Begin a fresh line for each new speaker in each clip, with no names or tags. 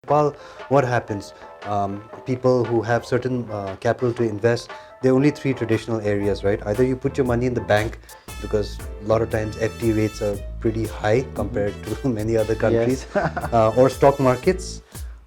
Nepal, what happens? People who have certain capital to invest, there are only three traditional areas, right? Either you put your money in the bank, because a lot of times FD rates are pretty high compared to many other countries, or stock markets,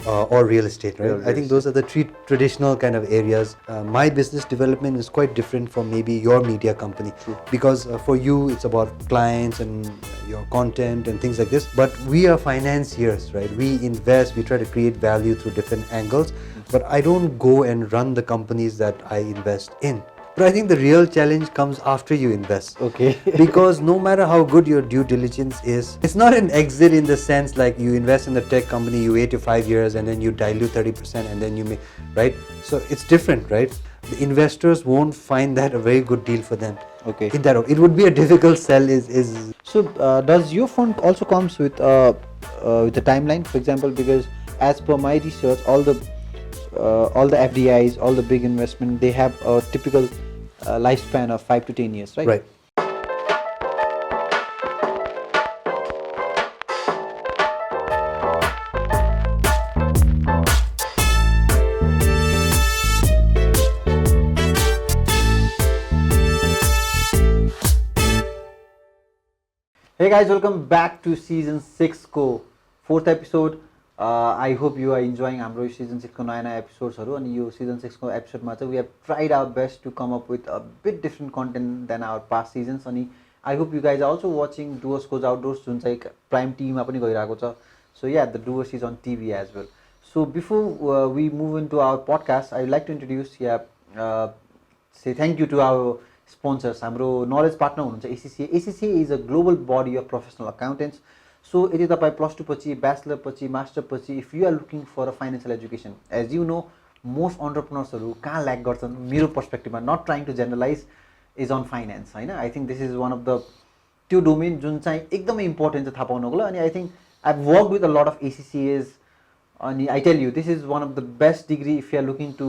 or real estate, right? I think those are the three traditional kind of areas. My business development is quite different from maybe your media company, because for you it's about clients and your content and things like this. But we are financiers, right? We invest, we try to create value through different angles. But I don't go and run the companies that I invest in. But I think the real challenge comes after you invest.
Okay.
Because no matter how good your due diligence is, it's not an exit in the sense like you invest in the tech company, you wait to 5 years and then you dilute 30% and then you may, right? So it's different, right? The investors won't find that a very good deal for them.
Okay.
It would be a difficult sell.
So does your fund also comes with a timeline, for example? Because as per my research, all the FDIs, all the big investment, they have a typical lifespan of 5 to 10 years, right?
Right.
Hey guys, welcome back to season 6 को 4th episode. I hope you are enjoying हाम्रो season 6 को नयाँ episodes हरु अनि यो season 6 को episode मा चाहिँ we have tried our best to come up with a bit different content than our past seasons अनि I hope you guys are also watching Doers Goes Outdoors जुन चाहिँ prime TV मा पनि गइरहेको छ. So yeah, the Doers is on TV as well. So before we move into our podcast, I would like to introduce say thank you to our sponsors. हाम्रो knowledge partner हुनुहुन्छ ACCA. ACCA is a global body of professional accountants. So यदि तपाईं +2 पछि, bachelor पछि, master पछि, if you are looking for a financial education, as you know, most entrepreneurs हरु कहाँ lack गर्छन् मेरो पर्सपेक्टिभमा, not trying to generalize, is on finance, हैन? I think this is one of the त्यो डोमेन जुन चाहिँ एकदमै इम्पोर्टेन्ट छ थाहा पाउनको लागि. अनि I think I've worked with a lot of ACCAs. And I tell you, this is one of the best degree if you are looking to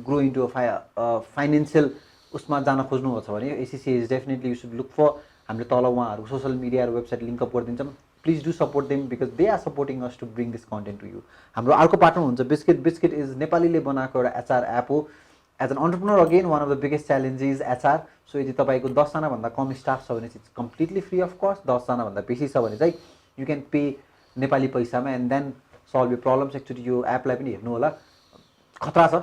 grow into a financial उसमा जान खोज्नुहुन्छ भने ACCA is definitely you should look for. हामीले तल उहाँहरुको social media र website link up गरिदिन्छौँ. Please do support them because they are supporting us to bring this content to you. हाम्रो अर्को पार्टनर हुन्छ बिस्किट. बिस्किट इज नेपालीले बनाएको एउटा एचआर एप हो. As an entrepreneur again one of the biggest challenge is HR. So यदि तपाईको 10 जना भन्दा कम स्टाफ छ भने it's completely free of cost. 10 जना भन्दा बेसी छ भने चाहिँ यु क्यान पे नेपाली पैसामा and then solve your problems. Actually यो एपलाई पनि हेर्नु होला, खतरा छ.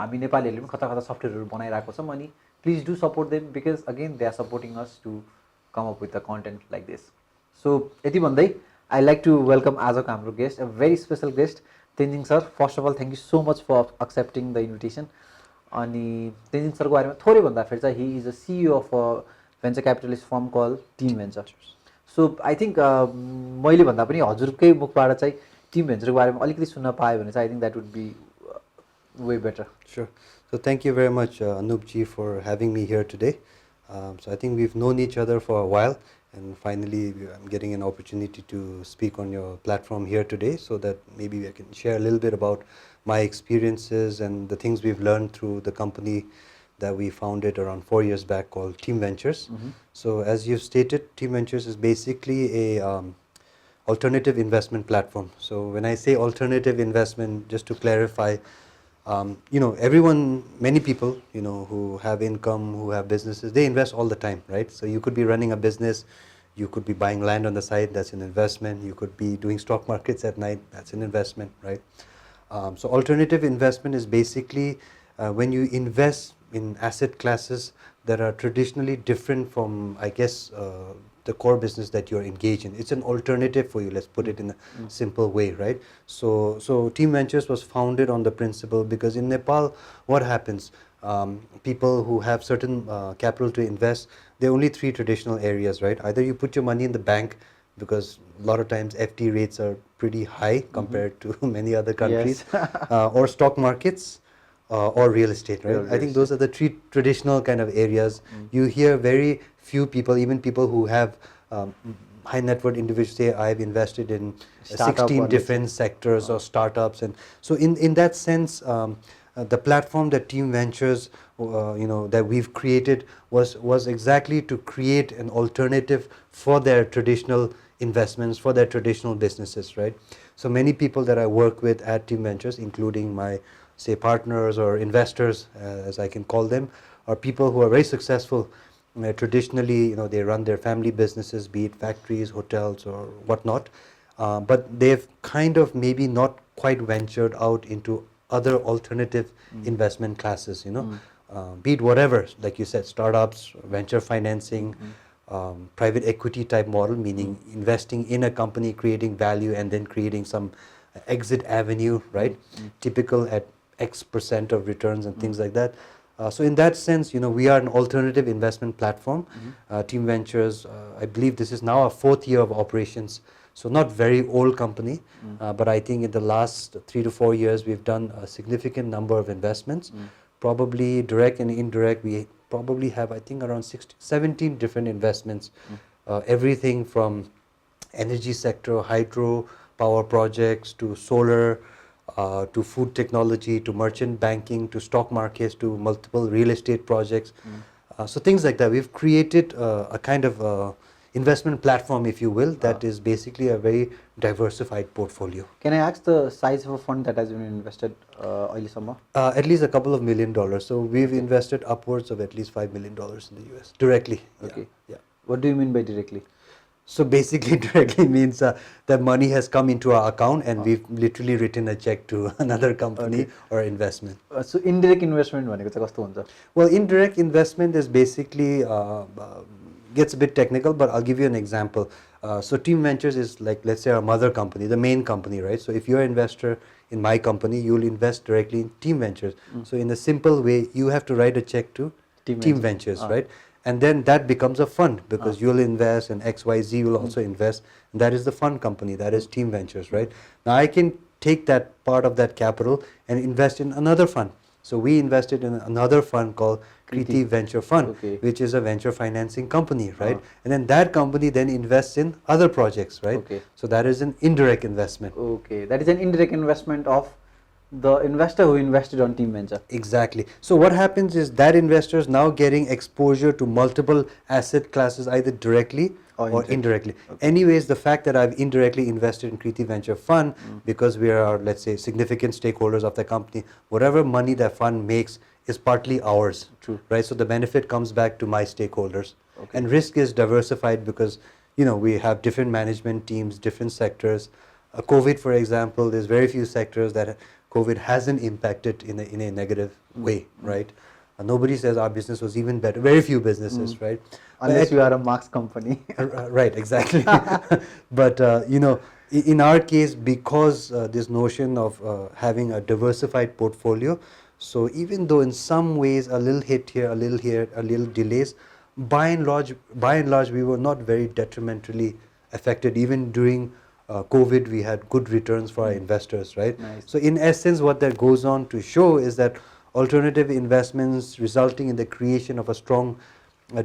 हामी नेपालीहरूले पनि खतरा खतरा सफ्टवेयरहरू बनाइरहेको छौँ अनि please do support them because again they are supporting us to come up with the content like this. So यति भन्दै I like to welcome आजको हाम्रो guest, a very special guest, Tenzin sir. First of all, thank you so much for accepting the invitation. अनि Tenzin sir को बारेमा थोरै भन्दा फेरि चाहिँ he is a CEO of a venture capitalist firm called Team Venture. So I think मैले भन्दा पनि हजुरकै मुखबाट चाहिँ Team Venture को बारेमा अलिकति सुन्न पाए भने चाहिँ I think that would be way better.
Sure. So thank you very much, ANUP ji, for having me here today. So I think we've known each other for a while, and finally I'm getting an opportunity to speak on your platform here today, so that maybe I can share a little bit about my experiences and the things we've learned through the company that we founded around 4 years back called Team Ventures. So as you've stated, Team Ventures is basically a alternative investment platform. So when I say alternative investment, just to clarify, everyone, many people, who have income, who have businesses, they invest all the time, right? So you could be running a business, you could be buying land on the side, that's an investment. You could be doing stock markets at night, that's an investment, right? So alternative investment is basically when you invest in asset classes that are traditionally different from, I guess, the core business that you're engaged in. It's an alternative for you, let's put it in a simple way, right? So Team Ventures was founded on the principle because in Nepal, what happens? People who have certain capital to invest, there are only three traditional areas, right? Either you put your money in the bank, because a lot of times FD rates are pretty high compared to many other countries, or stock markets, or real estate, right? I think those are the three traditional kind of areas. You hear very few people, even people who have high net worth individuals say, I've invested in 16 different sectors or startups. And so in that sense, the platform that Team Ventures, that we've created was exactly to create an alternative for their traditional investments, for their traditional businesses, right? So many people that I work with at Team Ventures, including my, say, partners or investors, as I can call them, are people who are very successful. Traditionally, they run their family businesses, be it factories, hotels, or whatnot. But they've kind of maybe not quite ventured out into other alternative investment classes, be it whatever, like you said, startups, venture financing, private equity type model, meaning investing in a company, creating value, and then creating some exit avenue, right? Typical at X% of returns and things like that. So in that sense, we are an alternative investment platform. Team Ventures, I believe this is now our 4th year of operations. So not very old company, but I think in the last 3 to 4 years, we've done a significant number of investments. Probably direct and indirect, we probably have, I think, around 17 different investments. Everything from energy sector, hydro, power projects, to solar, to food technology, to merchant banking, to stock markets, to multiple real estate projects. So things like that. We've created a kind of investment platform, if you will, that is basically a very diversified portfolio.
Can I ask the size of a fund that has been invested early
At least a couple of $1 million. So we've invested upwards of at least $5 million in the US directly.
Okay.
Yeah.
What do you mean by directly?
So basically, directly means that money has come into our account and we've literally written a check to another company or investment.
So indirect investment भनेको चाहिँ कस्तो हुन्छ?
Well, indirect investment is basically gets a bit technical, but I'll give you an example. So Team Ventures is like, let's say, our mother company, the main company, right? So if you're an investor in my company, you'll invest directly in Team Ventures. So in a simple way, you have to write a check to Team Ventures, right? And then that becomes a fund, because you'll invest and XYZ will also invest. And that is the fund company, that is Team Ventures, right? Now I can take that part of that capital and invest in another fund. So we invested in another fund called Kriti Venture Fund, which is a venture financing company, right? And then that company then invests in other projects, right? So that is an indirect investment.
Okay, that is an indirect investment of the investor who invested on Team Venture.
Exactly. So what happens is that investor is now getting exposure to multiple asset classes, either directly or indirectly. Anyways, the fact that I've indirectly invested in Kriti Venture Fund, because we are, let's say, significant stakeholders of the company, whatever money that fund makes is partly ours.
True.
Right? So the benefit comes back to my stakeholders. And risk is diversified because, we have different management teams, different sectors. COVID, for example, there's very few sectors that COVID hasn't impacted in a negative way, right? Nobody says our business was even better. Very few businesses, right?
Unless you are a Marx company.
Right, exactly. But, in our case, because this notion of having a diversified portfolio, so even though in some ways a little hit here, a little delays, by and large, we were not very detrimentally affected. Even during COVID, we had good returns for our investors, right?
Nice.
So in essence, what that goes on to show is that alternative investments resulting in the creation of a strong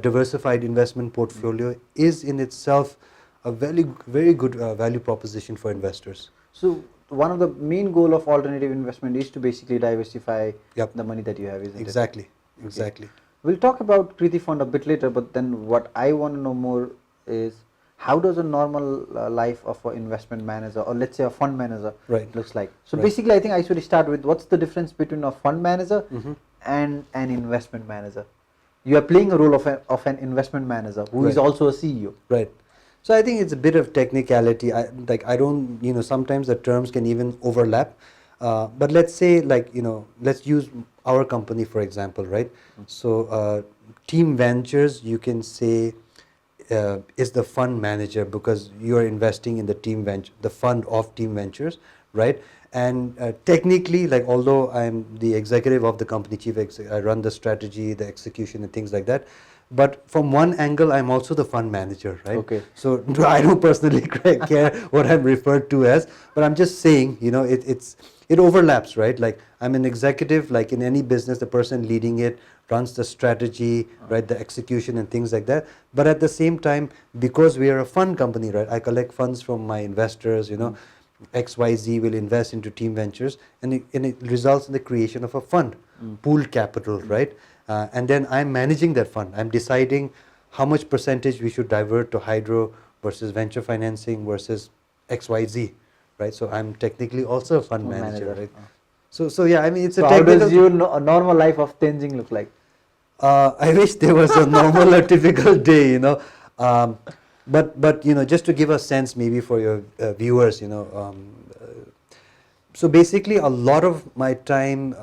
diversified investment portfolio is in itself a very good value proposition for investors.
So one of the main goal of alternative investment is to basically diversify the money that you have, isn't it?
Exactly.
We'll talk about Kriti Fund a bit later, but then what I want to know more is how does a normal life of an investment manager, or let's say a fund manager, looks like? So basically, I think I should start with what's the difference between a fund manager and an investment manager. You are playing a role of an investment manager who is also a CEO.
Right. So I think it's a bit of technicality. I don't, sometimes the terms can even overlap. But let's say, let's use our company for example, right? So Team Ventures, you can say, is the fund manager because you are investing in the fund of Team Ventures, right? And technically, although I'm the executive of the company, I run the strategy, the execution, and things like that. But from one angle, I'm also the fund manager, right?
Okay.
So I don't personally care what I'm referred to as, but I'm just saying, it overlaps, right? Like I'm an executive, like in any business, the person leading it runs the strategy, right, the execution and things like that. But at the same time, because we are a fund company, right, I collect funds from my investors, XYZ will invest into team ventures, and it results in the creation of a fund, pooled capital, right? And then I'm managing that fund. I'm deciding how much percentage we should divert to hydro versus venture financing versus XYZ, right? So I'm technically also a fund manager, right? So yeah, I mean, it's a technical.
How does your normal life of Tenzin look like?
I wish there was a normal or typical day, but just to give a sense maybe for your viewers, so basically a lot of my time,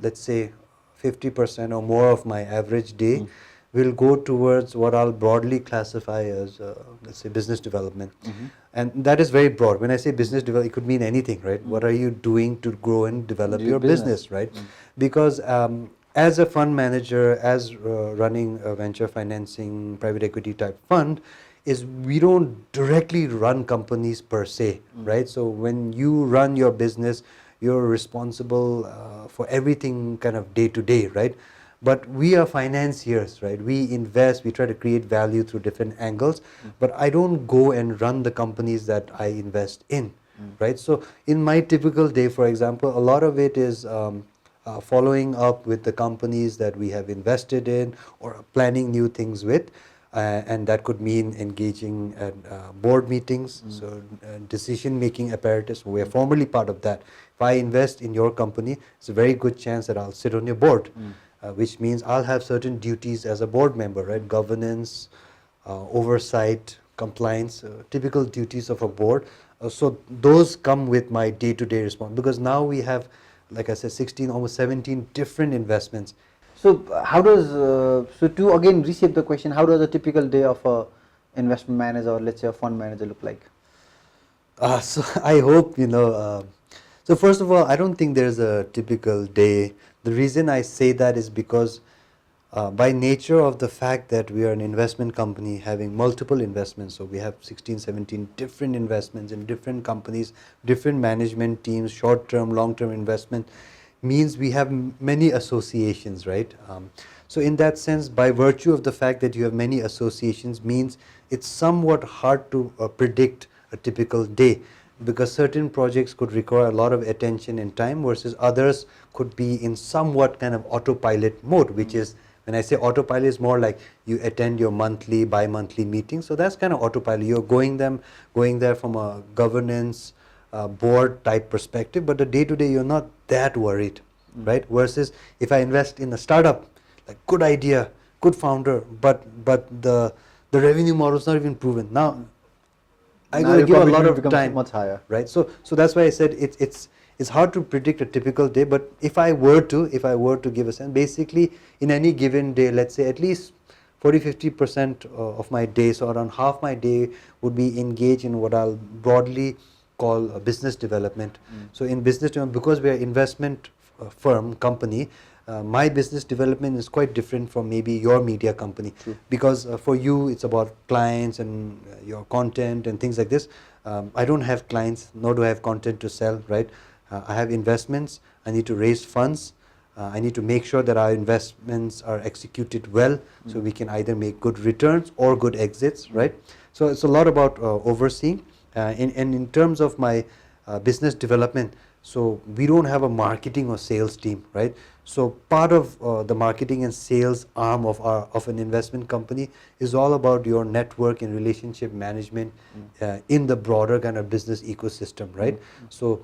let's say 50% or more of my average day will go towards what I'll broadly classify as, let's say, business development. And that is very broad. When I say business development, it could mean anything, right? What are you doing to grow and develop your business, right? Because as a fund manager, as running a venture financing, private equity type fund, is we don't directly run companies per se, right? So when you run your business, you're responsible for everything kind of day to day, right? But we are financiers, right? We invest, we try to create value through different angles, but I don't go and run the companies that I invest in, right? So in my typical day, for example, a lot of it is following up with the companies that we have invested in or planning new things with. And that could mean engaging at board meetings, so decision-making apparatus. We are formally part of that. If I invest in your company, it's a very good chance that I'll sit on your board, which means I'll have certain duties as a board member, right? Governance, oversight, compliance, typical duties of a board. So those come with my day-to-day response, because now we have, like I said, 16, almost 17 different investments.
So how does, so to again reshape the question, how does a typical day of a investment manager or let's say a fund manager look like?
So I hope, so first of all, I don't think there's a typical day. The reason I say that is because by nature of the fact that we are an investment company having multiple investments, so we have 16, 17 different investments in different companies, different management teams, short-term, long-term investment, means we have many associations, right? So in that sense, by virtue of the fact that you have many associations, means it's somewhat hard to predict a typical day, because certain projects could require a lot of attention and time versus others could be in somewhat kind of autopilot mode, which is, when I say autopilot, is more like you attend your monthly, bi-monthly meetings. So that's kind of autopilot. You're going there from a governance, board type perspective, but the day-to-day you're not that worried, right? Versus if I invest in a startup, like good idea, good founder, but the revenue model is not even proven. Now I got to give a lot of time,
much higher,
right? So that's why I said it's hard to predict a typical day. But if I were to give a sense, basically in any given day, let's say at least 40-50% of my day, so around half my day would be engaged in what I'll broadly call business development. So in business development, because we are investment firm company, my business development is quite different from maybe your media company.
True.
Because for you it's about clients and your content and things like this. I don't have clients, nor do I have content to sell, right? I have investments, I need to raise funds, I need to make sure that our investments are executed well, so we can either make good returns or good exits, right? So it's a lot about overseeing. In terms of my business development, so we don't have a marketing or sales team, right? So part of the marketing and sales arm of an investment company is all about your network and relationship management in the broader kind of business ecosystem, right? So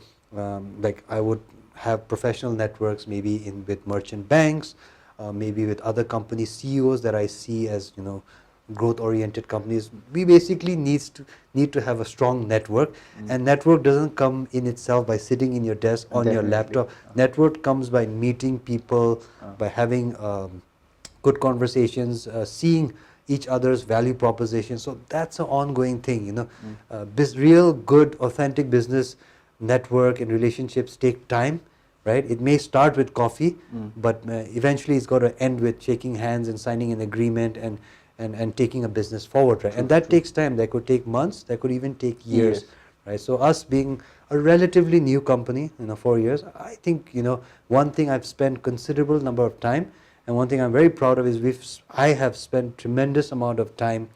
like I would have professional networks maybe with merchant banks, maybe with other company CEOs that I see as growth-oriented companies. We basically need to have a strong network, and network doesn't come in itself by sitting in your desk on your laptop. Network comes by meeting people, by having good conversations, seeing each other's value proposition. So that's an ongoing thing. Real good, authentic business network and relationships take time, right? It may start with coffee, but eventually it's got to end with shaking hands and signing an agreement and taking a business forward, right? And that takes time. That could take months, that could even take years, right? So us being a relatively new company, 4 years, I think, one thing I've spent considerable number of time, and one thing I'm very proud of is I have spent tremendous amount of time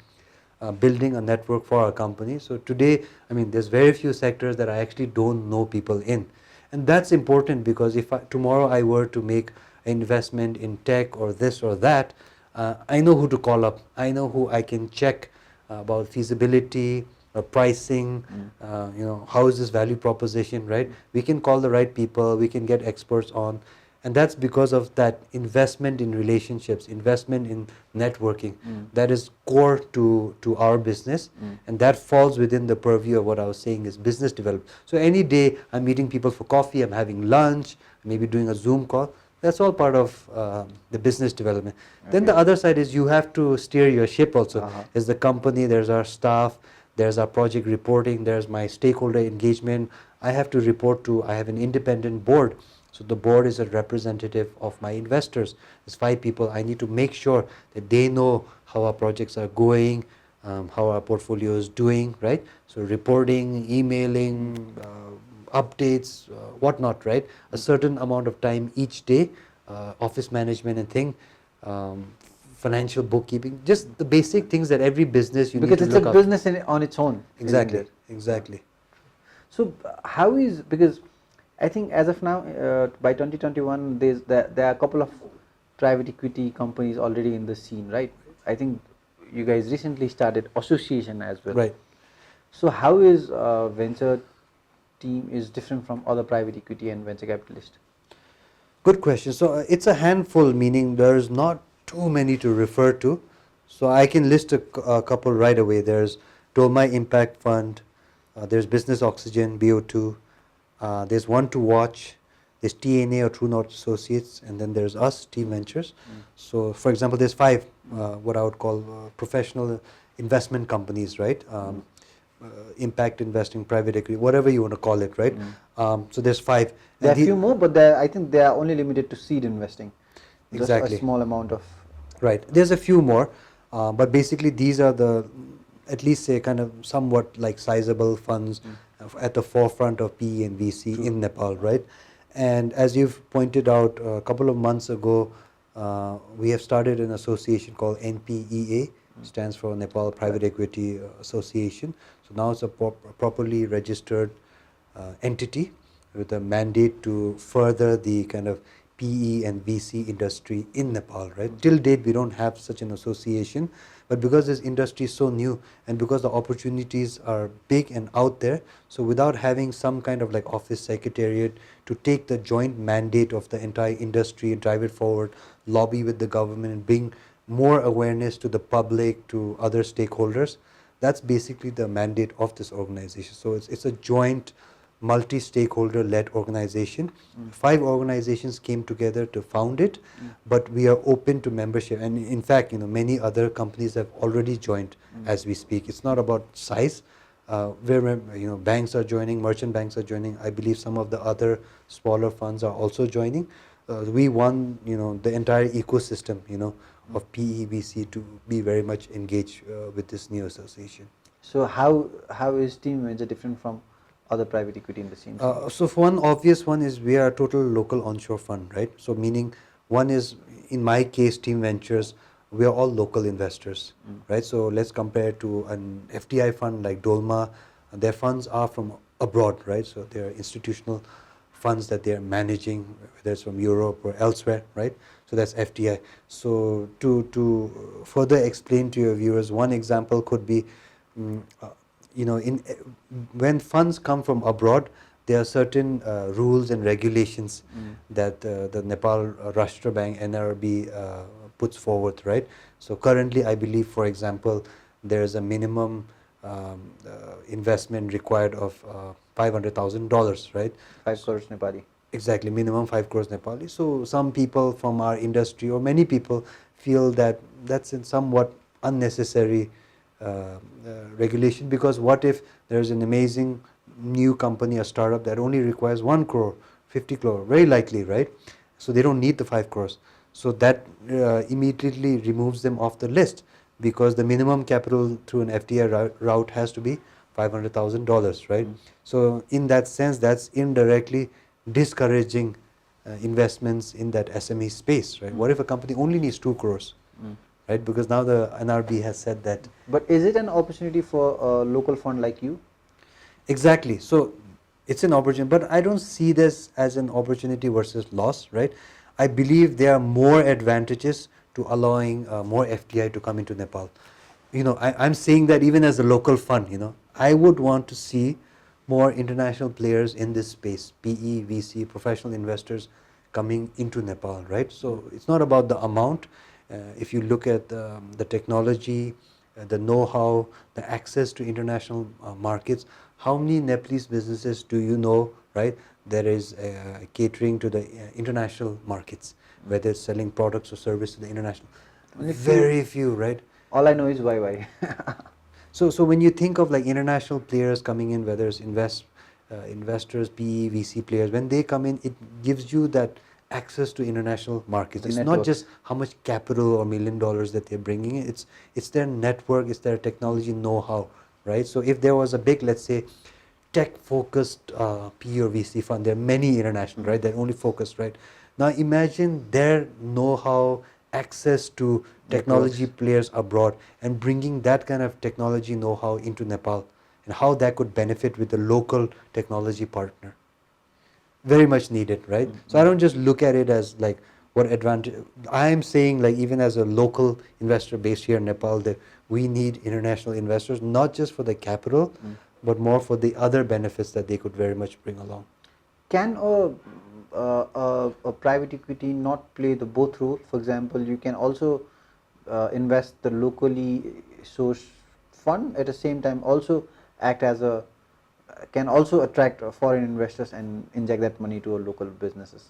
building a network for our company. So today, I mean, there's very few sectors that I actually don't know people in. And that's important because if tomorrow I were to make an investment in tech or this or that, I know who to call up. I know who I can check about feasibility, pricing, how is this value proposition, right? We can call the right people, we can get experts on. And that's because of that investment in relationships, investment in networking. That is core to our business, and that falls within the purview of what I was saying is business development. So any day I'm meeting people for coffee, I'm having lunch, maybe doing a Zoom call. That's all part of the business development. Okay. Then the other side is you have to steer your ship also. There's the company, there's our staff, there's our project reporting, there's my stakeholder engagement. I have to report to, I have an independent board. So the board is a representative of my investors. There's 5 people. I need to make sure that they know how our projects are going, how our portfolio is doing, right? So reporting, emailing, updates, whatnot, right? A certain amount of time each day, office management and thing, financial bookkeeping, just the basic things that every business you need to look up.
Because it's a business on its own.
Exactly, exactly.
So how is, because I think as of now, by 2021, there are a couple of private equity companies already in the scene, right? I think you guys recently started association as well.
Right.
So how is venture team is different from other private equity and venture capitalists?
Good question. So it's a handful, meaning there's not too many to refer to. So I can list a couple right away. There's Dolma Impact Fund, there's Business Oxygen, BO2, there's One to Watch, there's TNA or True North Associates, and then there's us, Team Ventures. So for example, there's 5 what I would call professional investment companies, right? Impact investing, private equity, whatever you want to call it, right? So there's 5.
There are a few more, but I think they are only limited to seed investing.
Exactly.
Just a small amount of.
Right. There's a few more, but basically these are the, at least say kind of somewhat like sizable funds at the forefront of PE and VC in Nepal, right? And as you've pointed out a couple of months ago, we have started an association called NPEA, stands for Nepal Private Equity Association. So now it's a properly registered entity with a mandate to further the kind of PE and VC industry in Nepal, right? Till date, we don't have such an association, but because this industry is so new and because the opportunities are big and out there, so without having some kind of like office secretariat to take the joint mandate of the entire industry and drive it forward, lobby with the government and bring more awareness to the public, to other stakeholders, that's basically the mandate of this organization. So it's a joint multi-stakeholder led organization. 5 organizations came together to found it, but we are open to membership, and in fact, many other companies have already joined as we speak. It's not about size, where banks are joining, merchant banks are joining. I believe some of the other smaller funds are also joining. We want the entire ecosystem of PE VC to be very much engaged with this new association.
So how is Team Venture different from other private equity in the scene?
So for one obvious one is we are a total local onshore fund, right? So meaning one is, in my case, Team Ventures, we are all local investors, right? So let's compare to an FDI fund like Dolma. Their funds are from abroad, right? So they are institutional funds that they are managing, whether it's from Europe or elsewhere, right? So that's FDI. So to further explain to your viewers, one example could be, when funds come from abroad, there are certain rules and regulations that the Nepal Rashtra Bank NRB puts forward, right? So currently, I believe, for example, there is a minimum investment required of $500,000, right?
5 crores Nepali.
Exactly, minimum 5 crores Nepali. So some people from our industry, or many people, feel that that's in somewhat unnecessary regulation, because what if there's an amazing new company, a startup that only requires 1 crore, 50 crore, very likely, right? So they don't need the 5 crores. So that immediately removes them off the list, because the minimum capital through an FDI route has to be $500,000, right? So in that sense, that's indirectly discouraging investments in that SME space, right? What if a company only needs 2 crores? right? Because now the NRB has said that.
But is it an opportunity for a local fund like you?
Exactly. So it's an opportunity, but I don't see this as an opportunity versus loss, right? I believe there are more advantages to allowing more FDI to come into Nepal. I'm saying that even as a local fund, I would want to see more international players in this space, PE, VC, professional investors coming into Nepal, right? So it's not about the amount. If you look at the technology, the know-how, the access to international markets, how many Nepalese businesses do you know, right? There is catering to the international markets, whether it's selling products or service to the international. Very few, right?
All I know is why.
So when you think of like international players coming in, whether it's investors, PE, VC players, when they come in, it gives you that access to international markets. It's not just how much capital or $1 million that they're bringing in. It's their network, it's their technology know-how, right? So if there was a big, let's say, tech-focused PE or VC fund, there are many international, right? They're only focused, right? Now imagine their know-how, access to technology players abroad, and bringing that kind of technology know-how into Nepal, and how that could benefit with the local technology partner. Very much needed, right? So I don't just look at it as like what advantage. I'm saying like even as a local investor based here in Nepal, that we need international investors, not just for the capital, but more for the other benefits that they could very much bring along.
Can a private equity not play the both role? For example, you can also invest the locally sourced fund, at the same time also act as can also attract foreign investors and inject that money to our local businesses.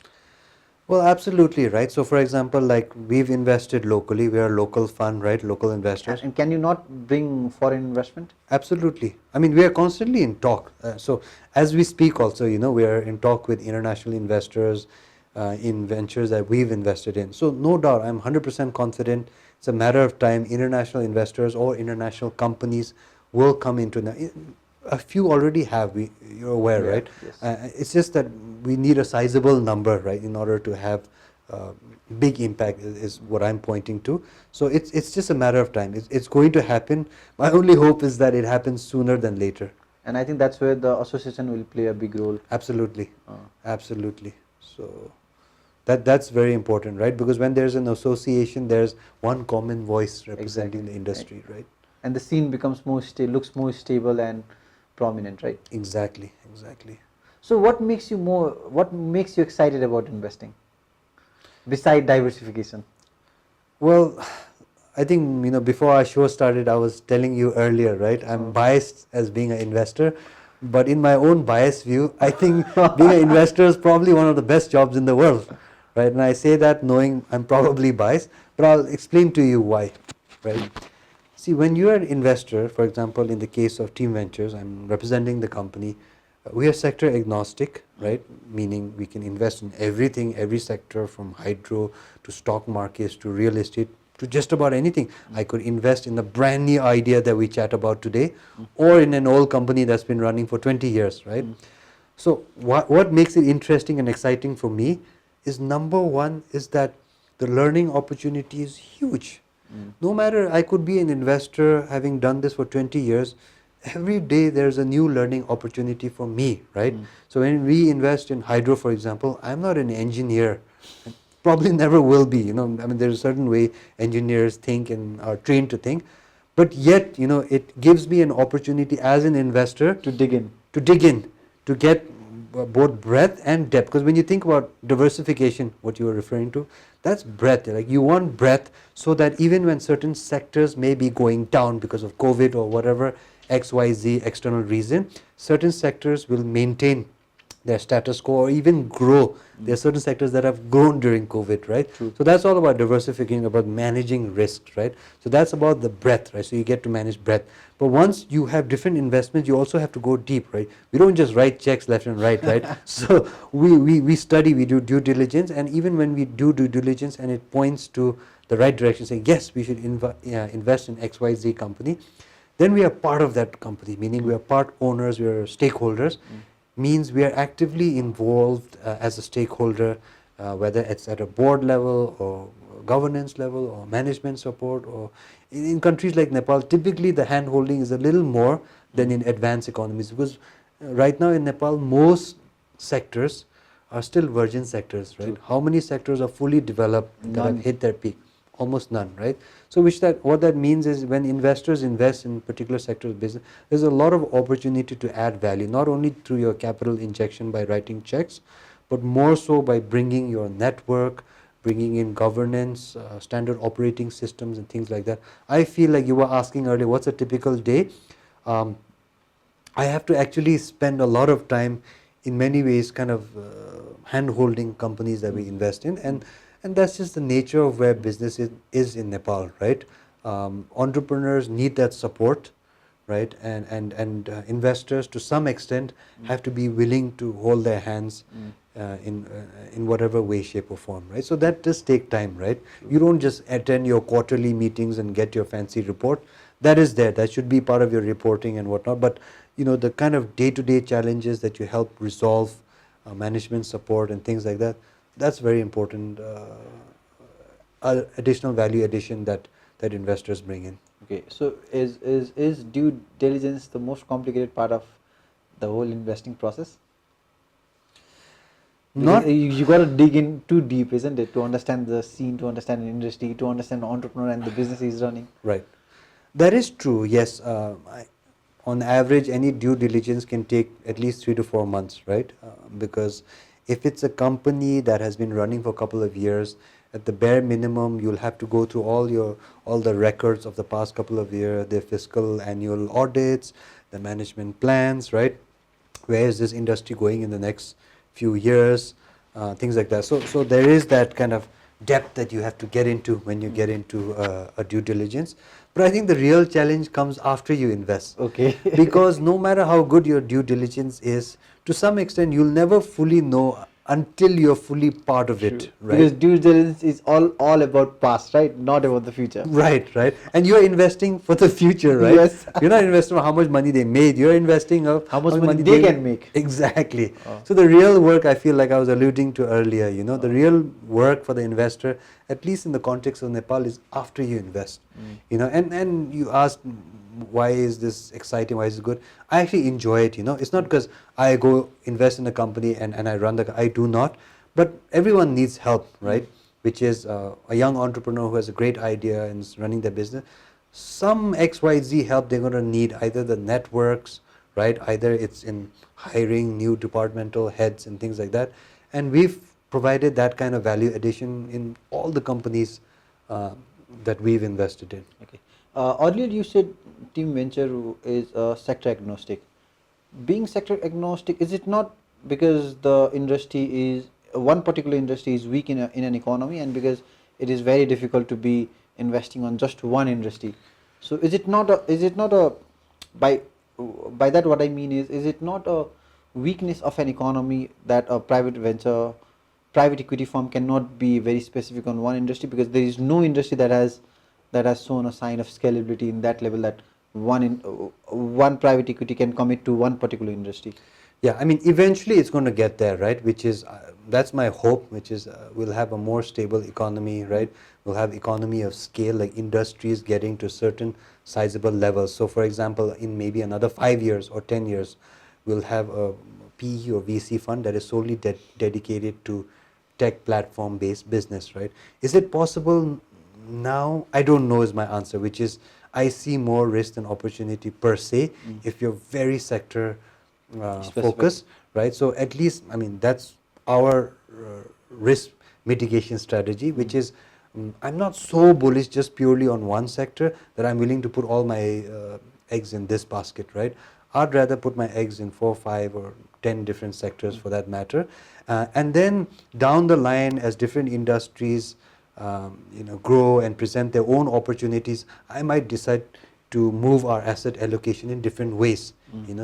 Well, absolutely, right? So for example, like we've invested locally, we are a local fund, right? Local investors.
And can you not bring foreign investment?
Absolutely. I mean, we are constantly in talk. So as we speak also, we are in talk with international investors in ventures that we've invested in. So no doubt, I'm 100% confident it's a matter of time, international investors or international companies will come into. A few already have, you're aware, right?
Yes.
It's just that we need a sizable number, right, in order to have big impact is what I'm pointing to. So it's just a matter of time. It's going to happen. My only hope is that it happens sooner than later.
And I think that's where the association will play a big role.
Absolutely. Absolutely. So that's very important, right? Because when there's an association, there's one common voice representing the industry, right?
And the scene becomes looks more stable and prominent, right?
Exactly.
So what makes you excited about investing beside diversification?
Well, I think before our show started, I was telling you earlier, right? I'm biased as being an investor, but in my own biased view, I think being an investor is probably one of the best jobs in the world, right? And I say that knowing I'm probably biased, but I'll explain to you why, right? See, when you are an investor, for example, in the case of Team Ventures, I'm representing the company. We are sector agnostic, right? Meaning we can invest in everything, every sector, from hydro to stock markets to real estate to just about anything. I could invest in a brand new idea that we chat about today, or in an old company that's been running for 20 years, right? So what makes it interesting and exciting for me is, number one, is that the learning opportunity is huge. No matter, I could be an investor having done this for 20 years, every day there's a new learning opportunity for me, right? So when we invest in hydro, for example, I'm not an engineer, probably never will be, I mean, there's a certain way engineers think and are trained to think, but yet, it gives me an opportunity as an investor
to dig in,
to get both breadth and depth. Because when you think about diversification, what you were referring to, that's breadth. Like you want breadth so that even when certain sectors may be going down because of COVID or whatever XYZ external reason, certain sectors will maintain their status quo or even grow. There are certain sectors that have grown during COVID, right?
True.
So that's all about diversifying, about managing risks, right? So that's about the breadth, right? So you get to manage breadth. But once you have different investments, you also have to go deep, right? We don't just write checks left and right, right? So we study, we do due diligence, and even when we do due diligence and it points to the right direction, saying, yes, we should invest in XYZ company, then we are part of that company, meaning we are part owners, we are stakeholders. Means we are actively involved as a stakeholder, whether it's at a board level or governance level or management support, or in countries like Nepal, typically the hand holding is a little more than in advanced economies, because right now in Nepal most sectors are still virgin sectors, right?
True.
How many sectors are fully developed that
None.
have hit their peak? Almost none, right? So what that means is when investors invest in particular sectors of business, there's a lot of opportunity to add value, not only through your capital injection by writing checks, but more so by bringing your network, bringing in governance, standard operating systems and things like that. I feel like you were asking earlier, what's a typical day? I have to actually spend a lot of time in many ways kind of hand-holding companies that we invest in, and that's just the nature of where business is in Nepal, right? Entrepreneurs need that support, right? And investors to some extent have to be willing to hold their hands in whatever way, shape or form, right? So that does take time, right? You don't just attend your quarterly meetings and get your fancy report. That is there, that should be part of your reporting and whatnot, but you know, the kind of day-to-day challenges that you help resolve, management support and things like that, that's very important additional value addition that investors bring in.
Okay, so is due diligence the most complicated part of the whole investing process?
Not
You got to dig in too deep, isn't it, to understand the scene, to understand the industry, to understand the entrepreneur and the business he's running.
right. That is true. Yes. On average, any due diligence can take at least 3 to 4 months, right? Because if it's a company that has been running for a couple of years, at the bare minimum, you'll have to go through all the records of the past couple of years, their fiscal annual audits, the management plans, right? Where is this industry going in the next few years? Things like that. So there is that kind of depth that you have to get into when you get into a due diligence. But I think the real challenge comes after you invest.
Okay.
Because no matter how good your due diligence is, to some extent you'll never fully know until you're fully part of it, right?
Because due diligence is all about past, right? Not about the future.
Right. And you're investing for the future, right?
Yes.
You're not investing for how much money they made. You're investing of
How much money they can make.
Exactly.
Oh.
So the real work, I feel like I was alluding to earlier, you know, the real work for the investor, at least in the context of Nepal, is after you invest. You know, and you asked, why is this exciting? Why is it good? I actually enjoy it, you know. It's not because I go invest in a company and I run I do not. But everyone needs help, right? Which is a young entrepreneur who has a great idea and is running their business. Some XYZ help they're going to need, either the networks, right? Either it's in hiring new departmental heads and things like that. And we've provided that kind of value addition in all the companies that we've invested in.
Okay. Earlier you said Team Venture is sector agnostic. Being sector agnostic, is it not because the industry is, one particular industry is weak in an economy, and because it is very difficult to be investing on just one industry? So is it not a by that what I mean is it not a weakness of an economy that a private equity firm cannot be very specific on one industry, because there is no industry that has shown a sign of scalability in that level that one private equity can commit to one particular industry?
Yeah, I mean, eventually it's going to get there, right? Which is, that's my hope, which is we'll have a more stable economy, right? We'll have economy of scale, like industries getting to certain sizable levels. So for example, in maybe another 5 years or 10 years, we'll have a PE or VC fund that is solely dedicated to tech platform based business, right? Is it possible now? I don't know is my answer, which is I see more risk than opportunity per se if you're very sector focused, right? So at least, I mean, that's our risk mitigation strategy, which is I'm not so bullish just purely on one sector that I'm willing to put all my eggs in this basket, right? I'd rather put my eggs in 4, 5 or 10 different sectors for that matter. And then down the line, as different industries grow and present their own opportunities, I might decide to move our asset allocation in different ways.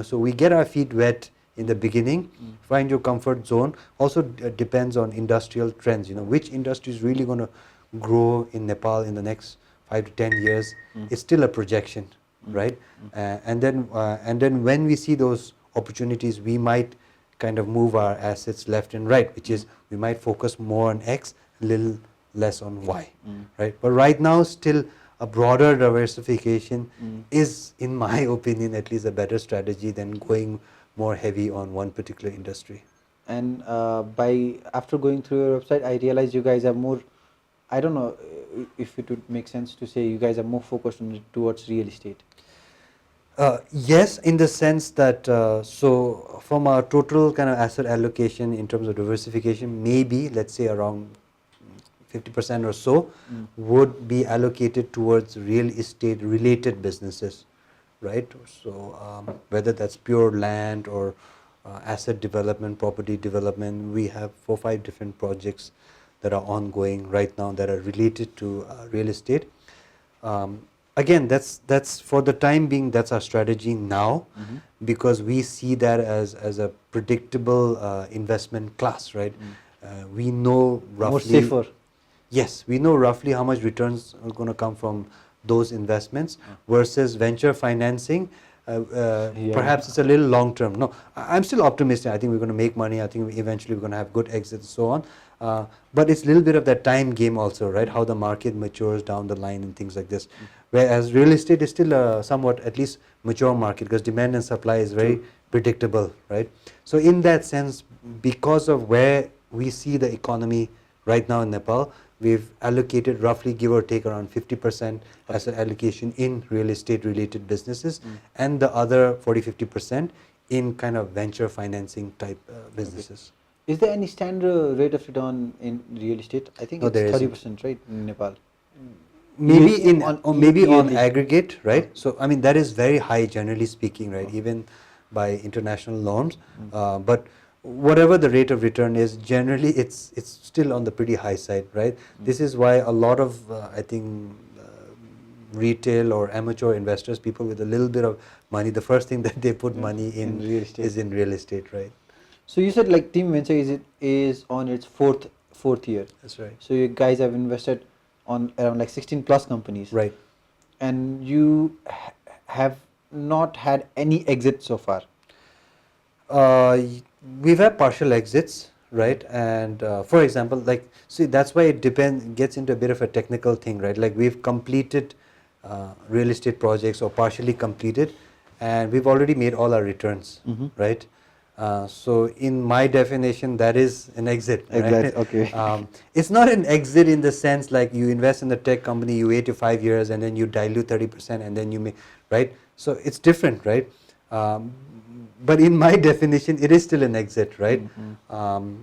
So we get our feet wet in the beginning, find your comfort zone. Also depends on industrial trends. Which industry is really going to grow in Nepal in the next 5 to 10 years. It's still a projection, right? And then when we see those opportunities, we might kind of move our assets left and right, which is we might focus more on X, a little less on why, right? But right now, still a broader diversification is, in my opinion, at least a better strategy than going more heavy on one particular industry.
And after going through your website, I realized you guys are more, I don't know if it would make sense to say you guys are more focused towards real estate.
Yes, in the sense that, so from our total kind of asset allocation in terms of diversification, maybe let's say around 50% or so would be allocated towards real estate related businesses, right? So whether that's pure land or asset development, property development, we have 4 or 5 different projects that are ongoing right now that are related to real estate. Again, that's for the time being, that's our strategy now, because we see that as a predictable investment class, right? We know roughly
More safer.
Yes, we know roughly how much returns are going to come from those investments versus venture financing. Perhaps it's a little long term. No, I'm still optimistic. I think we're going to make money. I think eventually we're going to have good exits and so on. But it's a little bit of that time game also, right? How the market matures down the line and things like this. Whereas real estate is still a somewhat at least mature market because demand and supply is very predictable, right? So in that sense, because of where we see the economy right now in Nepal, we've allocated roughly, give or take, around 50% as an allocation in real estate related businesses and the other 40-50% in kind of venture financing type businesses.
Okay. Is there any standard rate of return in real estate? I think it's 30%, right, in Nepal?
Maybe maybe on
yearly
aggregate, right? So I mean that is very high generally speaking, right? Even by international norms. But whatever the rate of return is, generally it's still on the pretty high side, right? This is why a lot of I think retail or amateur investors, people with a little bit of money, the first thing that they put money in
real estate.
is in real estate, right?
So you said like Team Venture is on its fourth year.
That's right.
So you guys have invested on around like 16 plus companies,
right?
And you have not had any exit so far.
We've had partial exits, right? And for example, like, see, that's why it gets into a bit of a technical thing, right? Like we've completed real estate projects or partially completed, and we've already made all our returns, right? So in my definition, that is an exit. Right?
Okay.
It's not an exit in the sense like you invest in the tech company, you wait to 5 years and then you dilute 30% and then you may, right? So it's different, right? But in my definition, it is still an exit, right?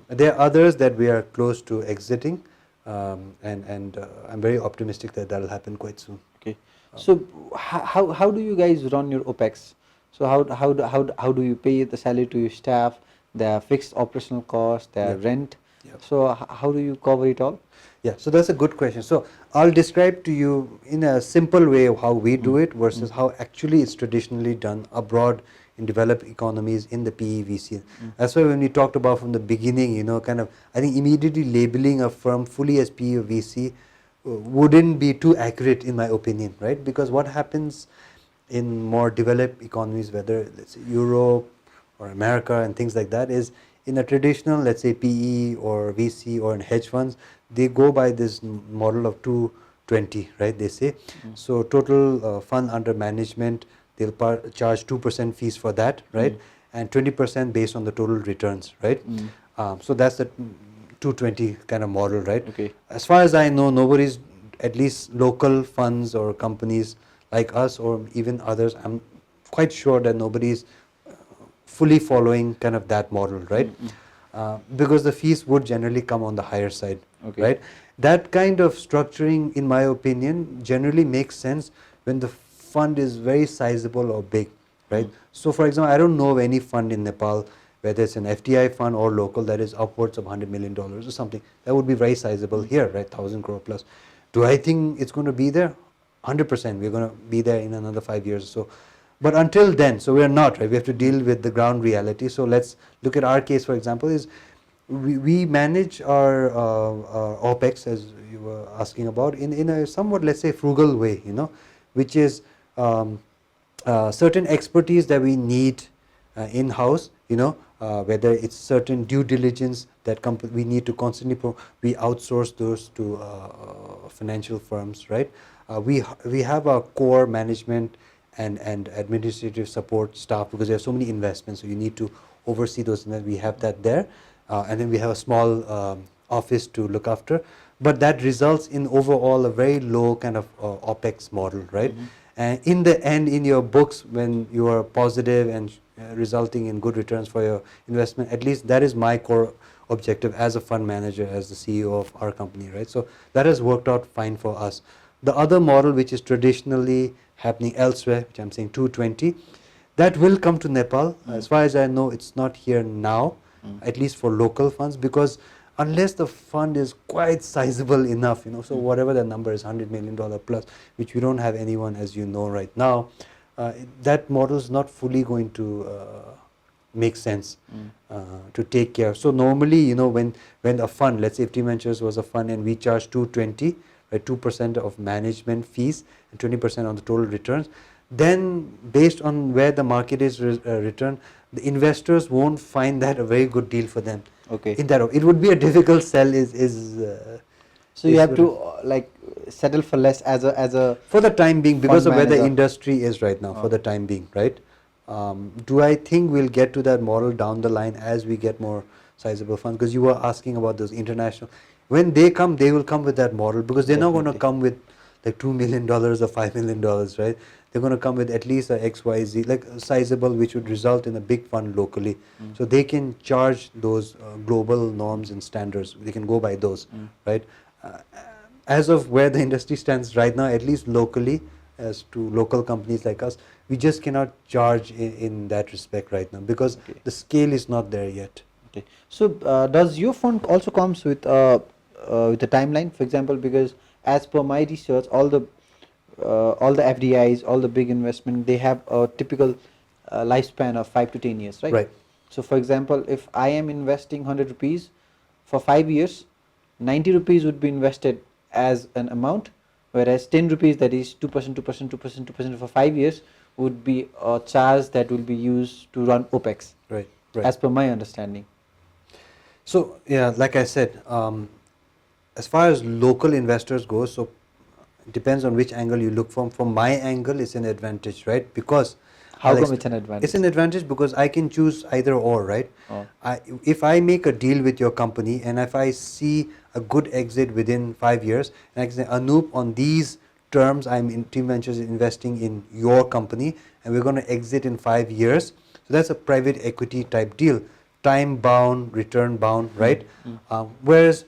There are others that we are close to exiting, and I'm very optimistic that will happen quite soon.
Okay. So how do you guys run your OPEX? So how do you pay the salary to your staff, their fixed operational costs, their rent? So how do you cover it all?
Yeah, so that's a good question. So I'll describe to you in a simple way of how we do it versus how actually it's traditionally done abroad in developed economies in the PE/VC. That's why when we talked about from the beginning, you know, kind of, I think immediately labeling a firm fully as PE or VC wouldn't be too accurate in my opinion, right? Because what happens in more developed economies, whether let's say Europe or America and things like that, is in a traditional, let's say PE or VC or in hedge funds, they go by this model of 220, right? They say. So total fund under management, they'll charge 2% fees for that, right? And 20% based on the total returns, right? So that's the 220 kind of model, right?
Okay.
As far as I know, nobody's, at least local funds or companies like us or even others, I'm quite sure that nobody's fully following kind of that model, right? Because the fees would generally come on the higher side, right? That kind of structuring, in my opinion, generally makes sense when the fund is very sizable or big, right? So for example, I don't know of any fund in Nepal, whether it's an FDI fund or local, that is upwards of $100 million or something. That would be very sizable here, right? 1,000 crore plus. Do I think it's going to be there? 100%. We're going to be there in another 5 years or so. But until then, so we're not, right? We have to deal with the ground reality. So let's look at our case, for example, is we manage our OPEX, as you were asking about, in a somewhat, let's say, frugal way, you know, which is certain expertise that we need in-house, you know, whether it's certain due diligence that we need to constantly we outsource those to financial firms, right? We have our core management and administrative support staff because there are so many investments, so you need to oversee those, and we have that there, and then we have a small office to look after, but that results in overall a very low kind of OPEX model, right? And in the end, in your books, when you are positive and resulting in good returns for your investment, at least that is my core objective as a fund manager, as the CEO of our company, right? So that has worked out fine for us. The other model, which is traditionally happening elsewhere, which I'm saying 220, that will come to Nepal. As far as I know, it's not here now, at least for local funds, because unless the fund is quite sizable enough, so whatever the number is, $100 million plus, which we don't have anyone, as you know, right now, that model is not fully going to make sense to take care. So normally, when a fund, let's say if Team Ventures was a fund and we charge 220, right, 2% of management fees and 20% on the total returns, then based on where the market is return, the investors won't find that a very good deal for them.
Okay.
In that, it would be a difficult sell.
So you have to settle for less as a
for the time being, because of where the
manager.
industry is right now. For the time being, right? Do I think we'll get to that model down the line as we get more sizable funds? Because you were asking about those international. When they come, they will come with that model, because they're not going to come with like $2 million or $5 million, right? They're going to come with at least a XYZ, like sizable, which would result in a big fund locally. So they can charge those global norms and standards. They can go by those, right? As of where the industry stands right now, at least locally, as to local companies like us, we just cannot charge in that respect right now, because the scale is not there yet.
Okay. So does your fund also comes with a timeline, for example? Because as per my research, all the FDIs, all the big investment, they have a typical lifespan of 5 to 10 years, right?
Right.
So for example, if I am investing 100 rupees for 5 years, 90 rupees would be invested as an amount, whereas 10 rupees, that is 2%, 2%, 2%, 2% for 5 years, would be a charge that will be used to run OPEX.
Right. Right.
As per my understanding.
So yeah, like I said, as far as local investors go, so it depends on which angle you look from. From my angle, it's an advantage, right? Because
how come it's an advantage?
It's an advantage because I can choose either or, right? If I make a deal with your company and if I see a good exit within 5 years, and I can say, Anup, on these terms, I'm in Team Ventures investing in your company, and we're going to exit in 5 years. So that's a private equity type deal, time bound, return bound, right? Whereas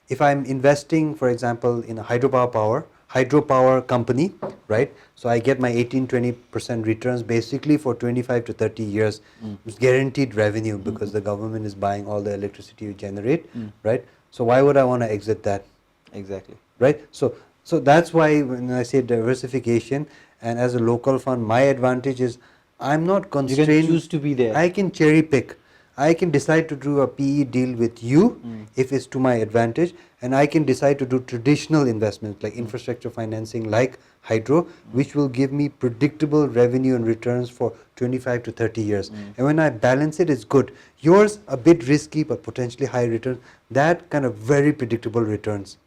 if I'm investing, for example, in a hydropower company, right? So I get my 18-20% returns basically for 25 to 30 years. It's guaranteed revenue because the government is buying all the electricity you generate, right? So why would I want to exit that?
Exactly.
Right? So that's why when I say diversification, and as a local fund, my advantage is I'm not constrained.
You can choose to be there.
I can cherry pick. I can decide to do a PE deal with you if it's to my advantage, and I can decide to do traditional investments like infrastructure financing, like hydro, which will give me predictable revenue and returns for 25 to 30 years. And when I balance it, it's good. Yours a bit risky, but potentially high returns. That kind of very predictable returns.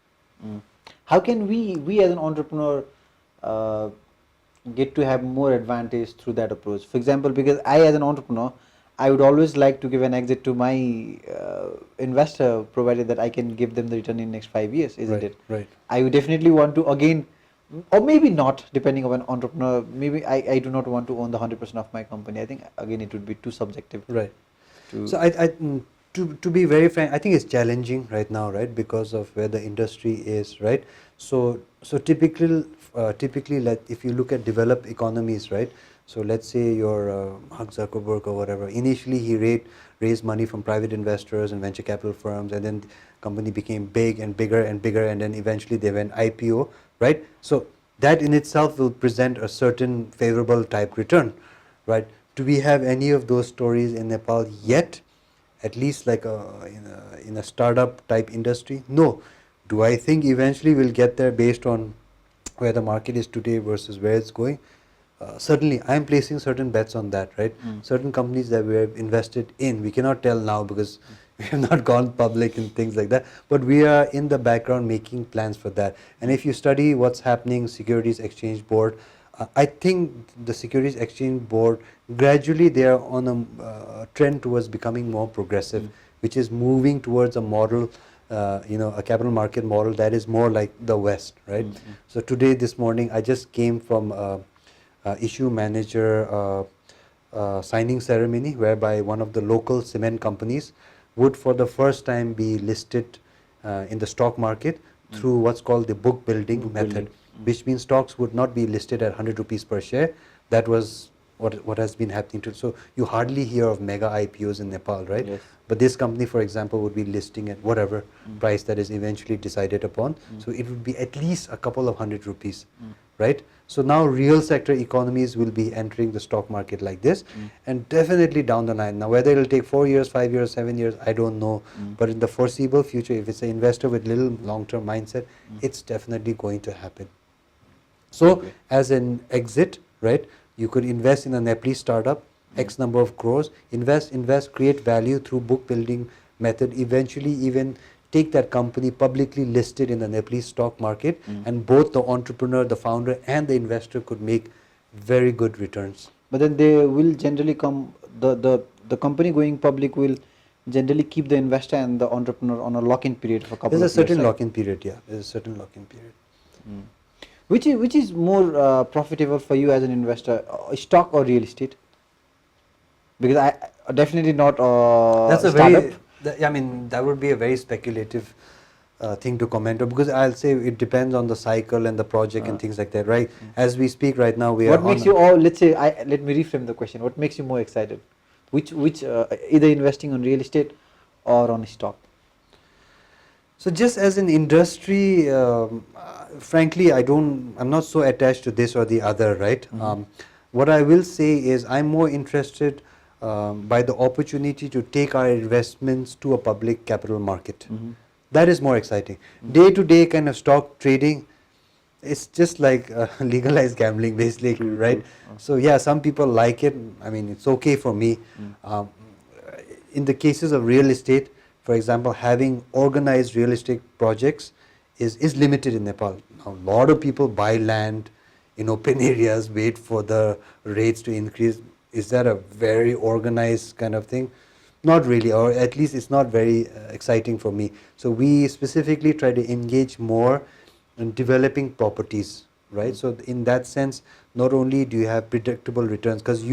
How can we as an entrepreneur get to have more advantage through that approach? For example, because I as an entrepreneur, I would always like to give an exit to my investor, provided that I can give them the return in next 5 years, isn't it?
Right.
I would definitely want to again, or maybe not, depending on an entrepreneur. Maybe I do not want to own the 100% of my company. I think again it would be too subjective.
Right. So to be very frank, I think it's challenging right now, right, because of where the industry is, right? So typically, like if you look at developed economies, right? So let's say you're Mark Zuckerberg or whatever. Initially, he raised money from private investors and venture capital firms, and then the company became big and bigger and bigger, and then eventually they went IPO, right? So that in itself will present a certain favorable type return, right? Do we have any of those stories in Nepal yet? At least like in a startup type industry? No. Do I think eventually we'll get there based on where the market is today versus where it's going? certainly I'm placing certain bets on that, right? Certain companies that we have invested in, we cannot tell now because we have not gone public and things like that, but we are in the background making plans for that. And if you study what's happening, Securities Exchange Board, I think the Securities Exchange Board, gradually they are on a trend towards becoming more progressive, which is moving towards a model, a capital market model that is more like the West, right? So today, this morning, I just came from issue manager signing ceremony whereby one of the local cement companies would for the first time be listed in the stock market through what's called the book building method, which means stocks would not be listed at 100 rupees per share. That was what has been happening to. So you hardly hear of mega IPOs in Nepal, right?
Yes.
But this company, for example, would be listing at whatever price that is eventually decided upon. So it would be at least a couple of 100 rupees, right? So now real sector economies will be entering the stock market like this, and definitely down the line. Now whether it will take 4 years, 5 years, 7 years, I don't know. But in the foreseeable future, if it's an investor with little long-term mindset, it's definitely going to happen. So as an exit, right, you could invest in a Nepalese startup, X number of crores, invest, create value through book building method, eventually even take that company publicly listed in the Nepalese stock market, and both the entrepreneur, the founder and the investor could make very good returns.
But then they will generally come, the company going public will generally keep the investor and the entrepreneur on a lock-in period for a couple of years.
There's a certain lock-in period, yeah. There's a certain lock-in period.
Which is more profitable for you as an investor, stock or real estate? Because I definitely not
That's a
startup.
that would be a very speculative thing to comment on, because I'll say it depends on the cycle and the project and things like that, right? As we speak right now, we are.
What makes you all? Let's say, let me reframe the question. What makes you more excited? Which either investing on real estate or on stock?
So just as an industry, frankly, I'm not so attached to this or the other, right? What I will say is I'm more interested by the opportunity to take our investments to a public capital market. That is more exciting. Day-to-day kind of stock trading, it's just like legalized gambling, basically, right? So yeah, some people like it. I mean, it's okay for me. In the cases of real estate, for example, having organized real estate projects is limited in Nepal. Now, a lot of people buy land in open areas, wait for the rates to increase. Is that a very organized kind of thing? Not really, or at least it's not very exciting for me. So we specifically try to engage more in developing properties, right? So in that sense, not only do you have predictable returns, because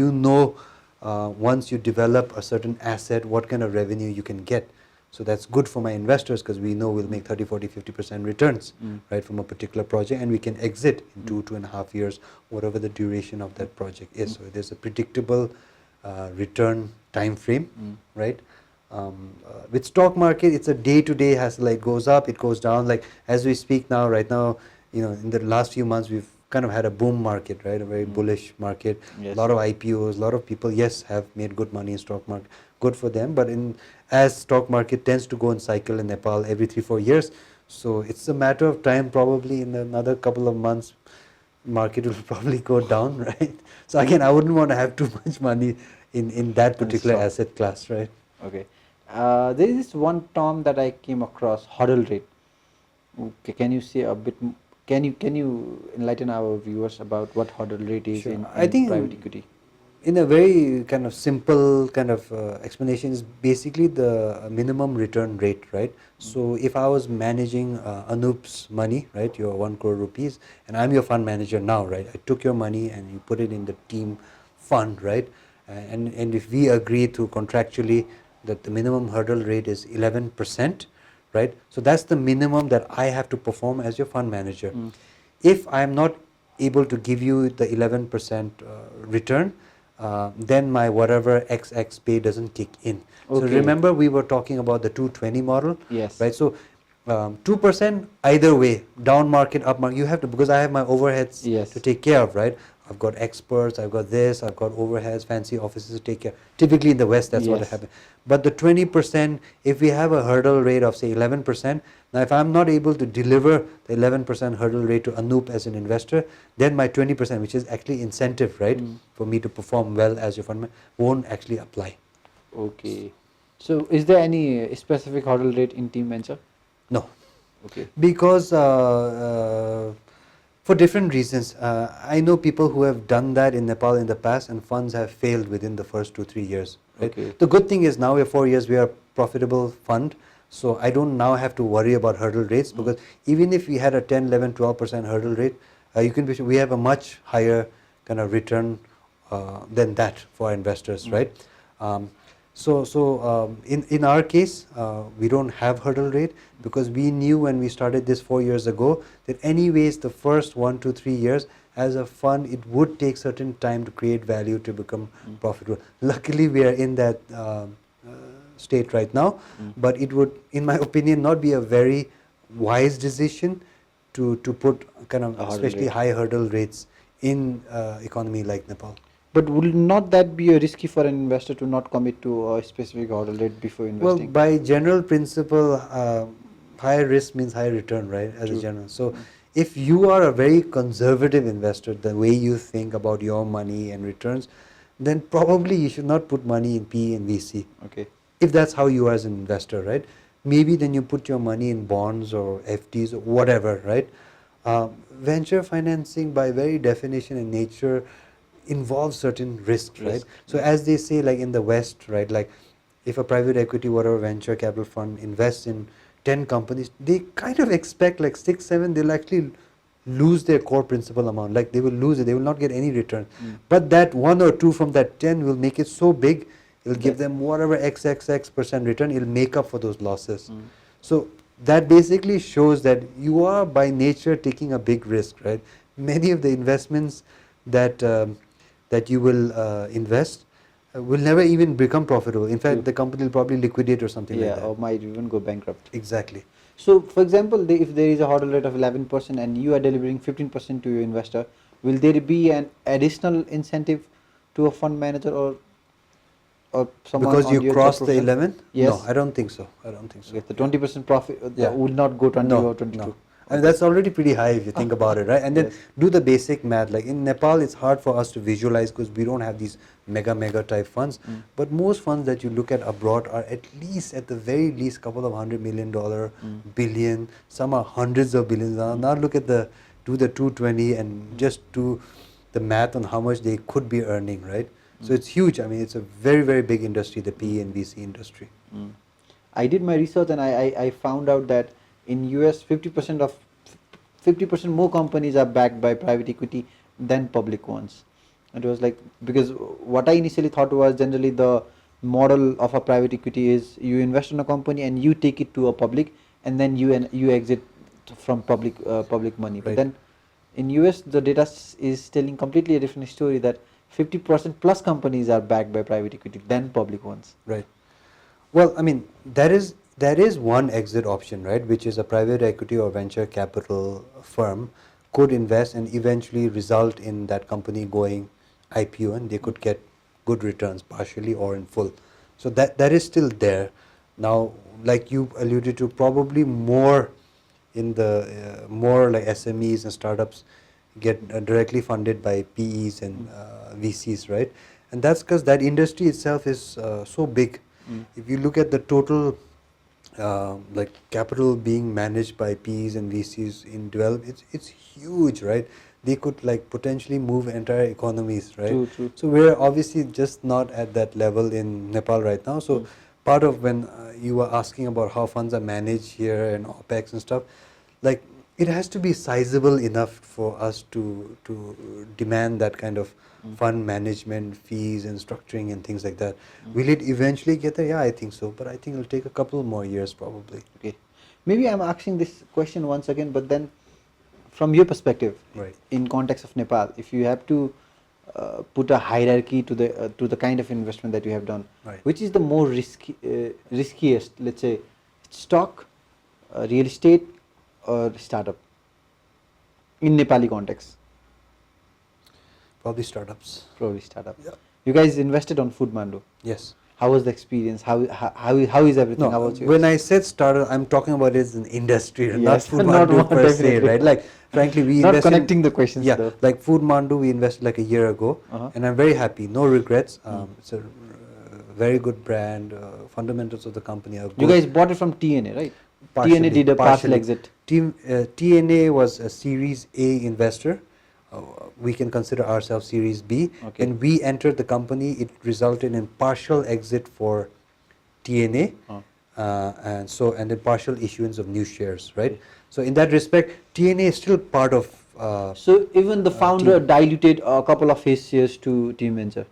once you develop a certain asset, what kind of revenue you can get. So that's good for my investors, because we know we'll make 30, 40, 50% returns, right, from a particular project, and we can exit in 2.5 years, whatever the duration of that project is. So there's a predictable return time frame, right? With stock market, it's a day-to-day hassle. It goes up, it goes down. Like as we speak now, right now, in the last few months, we've kind of had a boom market, right? A very bullish market.
Yes.
A lot of IPOs, a lot of people, yes, have made good money in stock market. Good for them. But as stock market tends to go in cycle in Nepal every 3-4 years, so it's a matter of time. Probably in another couple of months, market will probably go down, right? So again, I wouldn't want to have too much money in that particular asset class, right?
Okay. There is this one term that I came across, hurdle rate. Okay, can you say a bit? Can you enlighten our viewers about what hurdle rate is in private equity?
In a very kind of simple kind of explanation, is basically the minimum return rate, right? So if I was managing ANUP's money, right, your 1 crore rupees, and I'm your fund manager now, right? I took your money and you put it in the team fund, right? And if we agree to contractually that the minimum hurdle rate is 11%, right? So that's the minimum that I have to perform as your fund manager. If I'm not able to give you the 11% return, then my whatever XX pay doesn't kick in. Okay. So remember we were talking about the 220 model,
yes,
right? So 2% either way, down market, up market, you have to, because I have my overheads to take care of, right? I've got experts, I've got this, I've got overheads, fancy offices to take care. Typically in the West, that's what
Yes.
happens. But the 20%, if we have a hurdle rate of say 11%, now if I'm not able to deliver the 11% hurdle rate to ANUP as an investor, then my 20%, which is actually incentive, right, for me to perform well as your fund, won't actually apply.
Okay. So is there any specific hurdle rate in team venture?
No.
Okay.
Because for different reasons. I know people who have done that in Nepal in the past, and funds have failed within the first 2-3 years. Right?
Okay.
The good thing is now we're 4 years, we are a profitable fund, so I don't now have to worry about hurdle rates, because even if we had a 10, 11, 12% hurdle rate, you can be sure we have a much higher kind of return than that for our investors, right? In our case, we don't have hurdle rate, because we knew when we started this 4 years ago that anyways the first 1 to 3 years as a fund, it would take certain time to create value to become profitable. Luckily, we are in that state right now, but it would, in my opinion, not be a very wise decision to put kind of especially high hurdle rates in economy like Nepal.
But will not that be a risky for an investor to not commit to a specific hurdle rate before investing?
Well, by general principle, high risk means high return, right? As a general. So, if you are a very conservative investor, the way you think about your money and returns, then probably you should not put money in PE and VC.
Okay.
If that's how you are as an investor, right? Maybe then you put your money in bonds or FDs or whatever, right? Venture financing, by very definition and nature, involves certain risks, right? So as they say, like in the West, right, like if a private equity, whatever venture capital fund invests in 10 companies, they kind of expect like 6, 7, they'll actually lose their core principal amount. Like they will lose it, they will not get any return. But that 1 or 2 from that 10 will make it so big, it'll give them whatever XXX% return, it'll make up for those losses. So that basically shows that you are by nature taking a big risk, right? Many of the investments that that you will invest will never even become profitable. In fact, the company will probably liquidate or something like that.
Or might even go bankrupt.
Exactly.
So, for example, if there is a hurdle rate of 11% and you are delivering 15% to your investor, will there be an additional incentive to a fund manager or someone
because
on
you
your
crossed
job
the
profile?
11?
Yes.
No, I don't think so. I don't think so.
Okay, the 20% profit
Yeah.
will not go 20
No,
or 22.
no. And that's already pretty high if you think about it, right? And then do the basic math. Like in Nepal, it's hard for us to visualize because we don't have these mega type funds. But most funds that you look at abroad are at the very least, couple of $100 million, billion. Some are hundreds of billions. Now look at do the 220 and just do the math on how much they could be earning, right? So it's huge. I mean, it's a very big industry, the PE and VC industry.
I did my research and I found out that in US 50% more companies are backed by private equity than public ones. It was like, because what I initially thought was generally the model of a private equity is you invest in a company and you take it to a public and then you exit from public money. But then in US the data is telling completely a different story, that 50% plus companies are backed by private equity than public ones.
Right. Well, I mean, there is one exit option, right, which is a private equity or venture capital firm could invest and eventually result in that company going IPO, and they could get good returns partially or in full. So that is still there. Now, like you alluded to, probably more in the more like SMEs and startups get directly funded by PEs and VCs, right? And that's because that industry itself is so big. If you look at the total like capital being managed by PEs and VCs in development, it's huge, right? They could like potentially move entire economies, right?
True.
So we're obviously just not at that level in Nepal right now. So part of when you were asking about how funds are managed here and OPEX and stuff, like it has to be sizable enough for us to demand that kind of fund management fees and structuring and things like that. Will it eventually get there? Yeah, I think so, but I think it'll take a couple more years probably.
Okay, maybe I'm asking this question once again, but then from your perspective,
right,
in context of Nepal, if you have to put a hierarchy to the kind of investment that you have done,
right,
which is the more riskiest, let's say stock, real estate or startup in Nepali context?
Probably startups.
Probably startup.
Yeah.
You guys invested on Foodmando.
Yes.
How was the experience? How is everything?
No,
How was yours?
when I said startup, I'm talking about it as an industry, not
Yes,
Food
not
Mandu
one,
per se,
definitely.
right? Like, frankly, we
Not
invest in-
connecting the questions
Yeah,
though.
like Food Mandu, we invested like a year ago, and I'm very happy. No regrets. It's a very good brand. Fundamentals of the company are good.
You guys bought it from TNA, right?
Partially,
TNA did a partial
partially.
exit.
TNA was a Series A investor. We can consider ourselves Series B.
Okay.
When we entered the company, it resulted in partial exit for TNA, and then partial issuance of new shares, right?
Okay.
So in that respect, TNA is still part of.
So even the founder diluted a couple of his shares to Team Venture.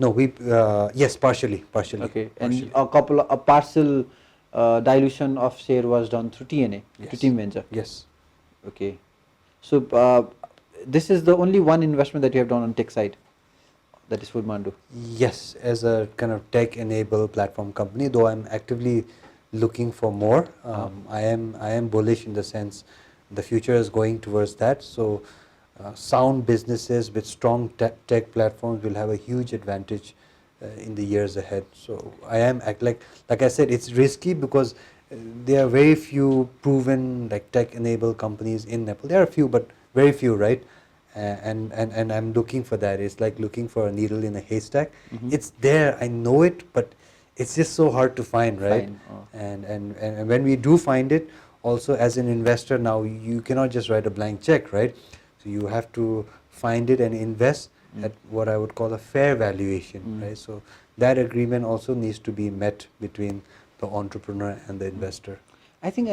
No, yes, partially.
Okay, and
partially.
a partial dilution of share was done through TNA to
Yes.
Team Venture.
Yes.
Okay, so this is the only one investment that you have done on tech side, that is Foodmando.
Yes, as a kind of tech-enabled platform company, though I'm actively looking for more. I am bullish in the sense the future is going towards that. So, sound businesses with strong tech platforms will have a huge advantage in the years ahead. So, I am like I said, it's risky because there are very few proven like tech-enabled companies in Nepal. There are a few, but very few, right? And I'm looking for that. It's like looking for a needle in a haystack. It's there, I know it, but it's just so hard to find, right? And when we do find it, also as an investor now, you cannot just write a blank check, right? So you have to find it and invest at what I would call a fair valuation, right? So that agreement also needs to be met between the entrepreneur and the investor.
I think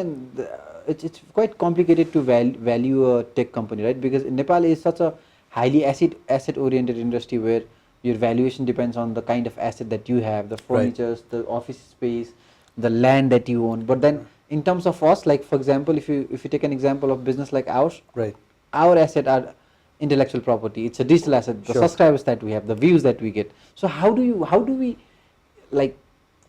it's quite complicated to value a tech company, right? Because Nepal is such a highly asset oriented industry where your valuation depends on the kind of asset that you have, the furnitures, the office space, the land that you own. But then in terms of us, like for example, if you take an example of business like ours,
right,
our asset are intellectual property. It's a digital asset, the subscribers that we have, the views that we get. So how do we like,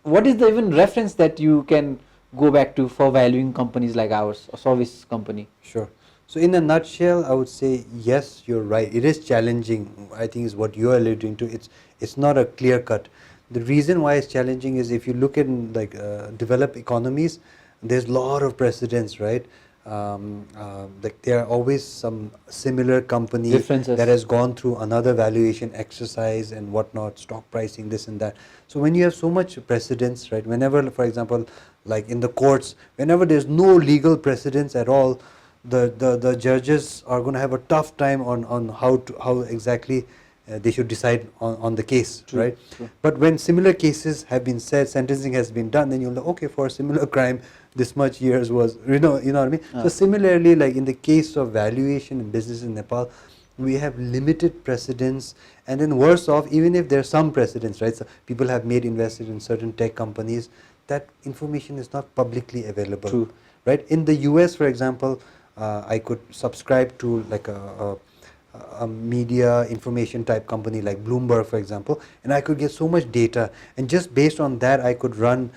what is the even reference that you can go back to for valuing companies like ours, a service company?
Sure. So in a nutshell, I would say yes, you're right. It is challenging. I think is what you are alluding to. It's not a clear cut. The reason why it's challenging is if you look at like developed economies, there's a lot of precedents, right? Like there are always some similar company that has gone through another valuation exercise and whatnot, stock pricing, this and that. So when you have so much precedents, right? Whenever, for example, like in the courts, whenever there's no legal precedents at all, the judges are going to have a tough time on how exactly they should decide on the case, right? True. But when similar cases have been said, sentencing has been done, then you'll know, okay, for a similar crime, this much years was, you know what I mean? So similarly, like in the case of valuation in business in Nepal, we have limited precedents, and then worse off, even if there are some precedents, right? So people have made invested in certain tech companies, that information is not publicly available. True. Right? In the US, for example, I could subscribe to like a media information type company like Bloomberg, for example, and I could get so much data, and just based on that I could run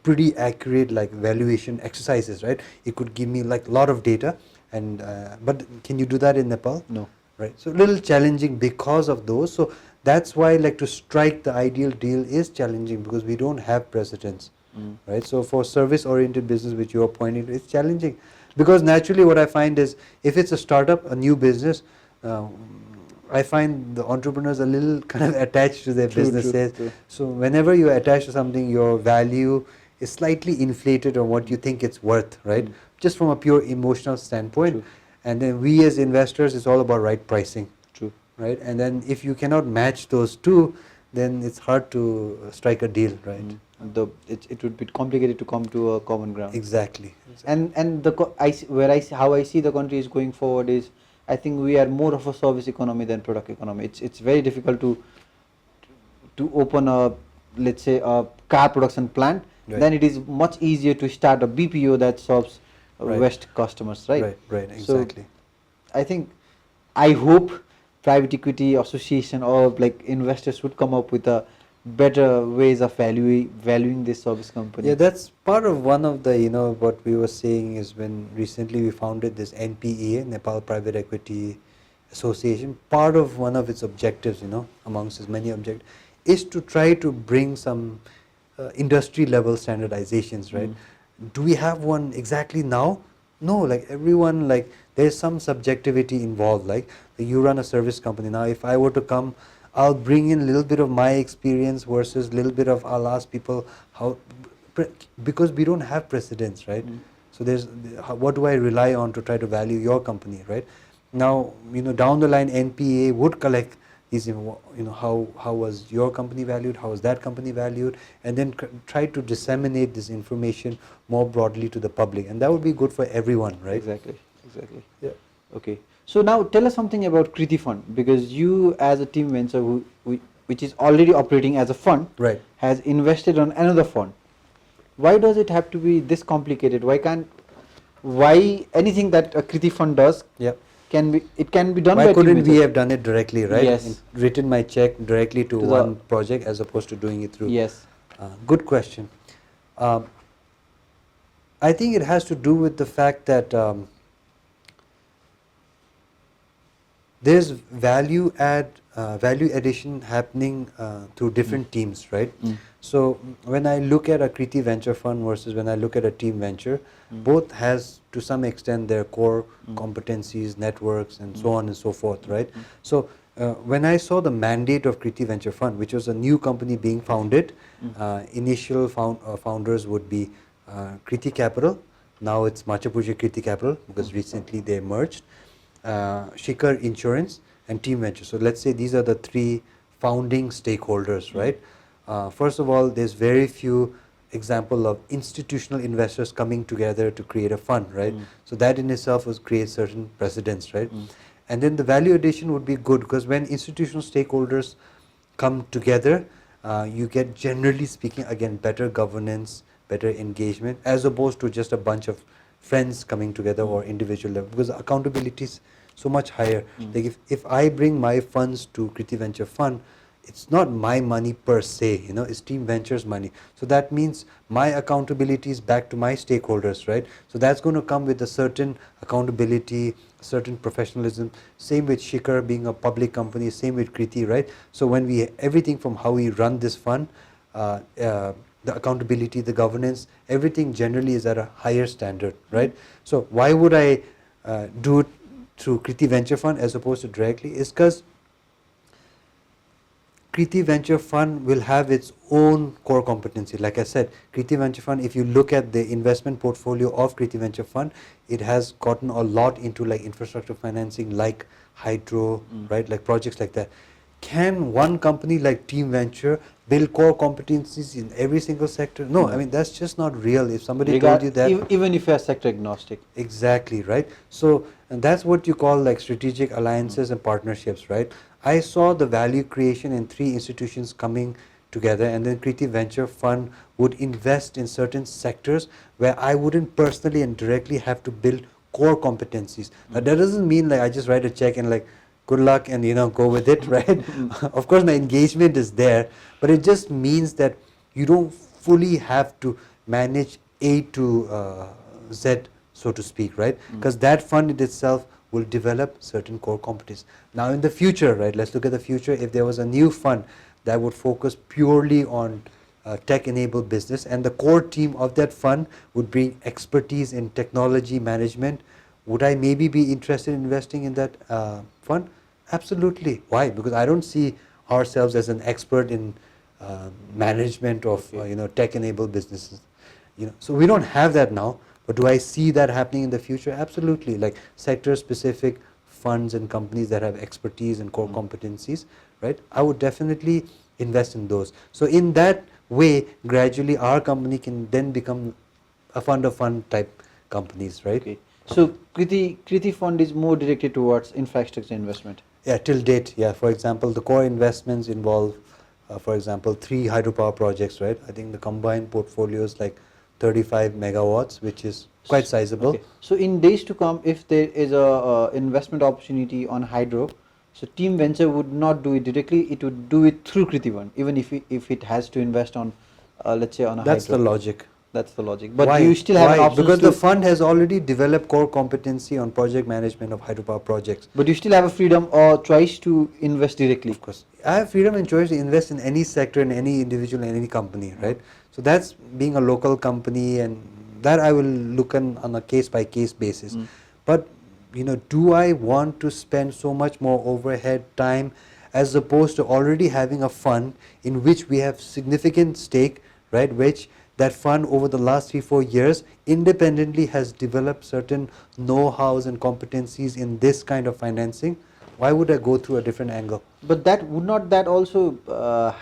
pretty accurate like valuation exercises, right? It could give me like a lot of data, and but can you do that in Nepal?
No.
Right? So a little challenging because of those. So that's why like to strike the ideal deal is challenging, because we don't have precedents, right? So for service oriented business, which you are pointing to, it's challenging, because naturally what I find is if it's a startup, a new business, I find the entrepreneurs a little kind of attached to their businesses. True. So whenever you attach to something, your value is slightly inflated on what you think it's worth, right? Just from a pure emotional standpoint. True. And then we as investors, it's all about right pricing. True. Right? And then if you cannot match those two, then it's hard to strike a deal, right?
It would be complicated to come to a common ground.
Exactly.
And how I see the country is going forward is, I think we are more of a service economy than product economy. It's very difficult to open a, let's say, a car production plant. Right. Then it is much easier to start a BPO that serves West customers, right?
Right, exactly.
So I hope private equity association or like investors would come up with a better ways of valuing this service company.
Yeah, that's part of one of the, what we were saying is when recently we founded this NPEA, Nepal Private Equity association, part of one of its objectives, amongst its many objectives, is to try to bring some industry level standardizations, right? Do we have one exactly now? No, like everyone, like there's some subjectivity involved. Like you run a service company. Now if I were to come, I'll bring in a little bit of my experience versus a little bit of, I'll ask people how, because we don't have precedents, right? So there's, what do I rely on to try to value your company, right? Now, down the line, NPA would collect these, how was your company valued, how was that company valued, and then try to disseminate this information more broadly to the public, and that would be good for everyone, right?
Exactly.
Yeah.
Okay. So now tell us something about Kriti Fund, because you as a team venture which is already operating as a fund,
right,
has invested on another fund. Why does it have to be this complicated? Why anything that a Kriti Fund does, can be done by
why couldn't
team
we have done it directly, right?
Yes.
And written my check directly to one project as opposed to doing it through.
Yes.
Good question. I think it has to do with the fact that there's value addition happening through different teams, right? So when I look at a Kriti venture fund versus when I look at a team venture, both has to some extent their core competencies, networks, and so on and so forth, right? So when I saw the mandate of Kriti Venture Fund, which was a new company being founded, initial founders would be Kriti Capital. Now it's Machapuja Kriti Capital because recently they merged. Shikhar Insurance and Team Venture. So let's say these are the three founding stakeholders, right? First of all, there's very few example of institutional investors coming together to create a fund, right? So that in itself would create certain precedents, right? And then the value addition would be good because when institutional stakeholders come together, you get, generally speaking, again, better governance, better engagement, as opposed to just a bunch of friends coming together or individual level, because accountability is so much higher. Like if I bring my funds to Kriti Venture Fund, it's not my money per se, it's Team Ventures money. So that means my accountability is back to my stakeholders, right? So that's going to come with a certain accountability, certain professionalism. Same with Shikhar being a public company, same with Kriti, right? So when everything from how we run this fund, the accountability, the governance, everything generally is at a higher standard, right? So why would I do it through Kriti Venture Fund as opposed to directly? Is because Kriti Venture Fund will have its own core competency. Like I said, Kriti Venture Fund, if you look at the investment portfolio of Kriti Venture Fund, it has gotten a lot into like infrastructure financing, like hydro, right? Like projects like that. Can one company like Team Venture build core competencies in every single sector? No, I mean, that's just not real. If somebody told you that...
Even if you are sector agnostic.
Exactly, right? So, and that's what you call like strategic alliances and partnerships, right? I saw the value creation in three institutions coming together, and then Kriti Venture Fund would invest in certain sectors where I wouldn't personally and directly have to build core competencies. Now, that doesn't mean like I just write a check and like, good luck and go with it, right? Of course, my engagement is there, but it just means that you don't fully have to manage A to Z, so to speak, right? Because that fund in itself will develop certain core competencies. Now in the future, right, let's look at the future. If there was a new fund that would focus purely on tech-enabled business, and the core team of that fund would bring expertise in technology management, would I maybe be interested in investing in that fund? Absolutely. Why? Because I don't see ourselves as an expert in management of tech-enabled businesses. So we don't have that now. But do I see that happening in the future? Absolutely. Like sector-specific funds and companies that have expertise and core competencies, right? I would definitely invest in those. So in that way, gradually our company can then become a fund of fund type companies, right?
Okay. So Kriti Fund is more directed towards infrastructure investment.
Yeah, till date, yeah. For example, the core investments involve, for example, 3 hydropower projects, right? I think the combined portfolio is like 35 megawatts, which is quite sizable.
Okay. So in days to come, if there is a investment opportunity on hydro, so Team Venture would not do it directly, it would do it through Kriti Fund, even if it has to invest on, let's say on a
That's
hydro.
the logic.
That's the logic. But
Why?
you still have an
Why?
option
Because
to,
the fund has already developed core competency on project management of hydropower projects.
but you still have a freedom or choice to invest directly.
Of course, I have freedom and choice to invest in any sector, in any individual, in any company, right? So that's being a local company, and that I will look on a case by case basis. But do I want to spend so much more overhead time as opposed to already having a fund in which we have significant stake, right? Which that fund over the last 3-4 years independently has developed certain know-hows and competencies in this kind of financing. Why would I go through a different angle?
But that would not that also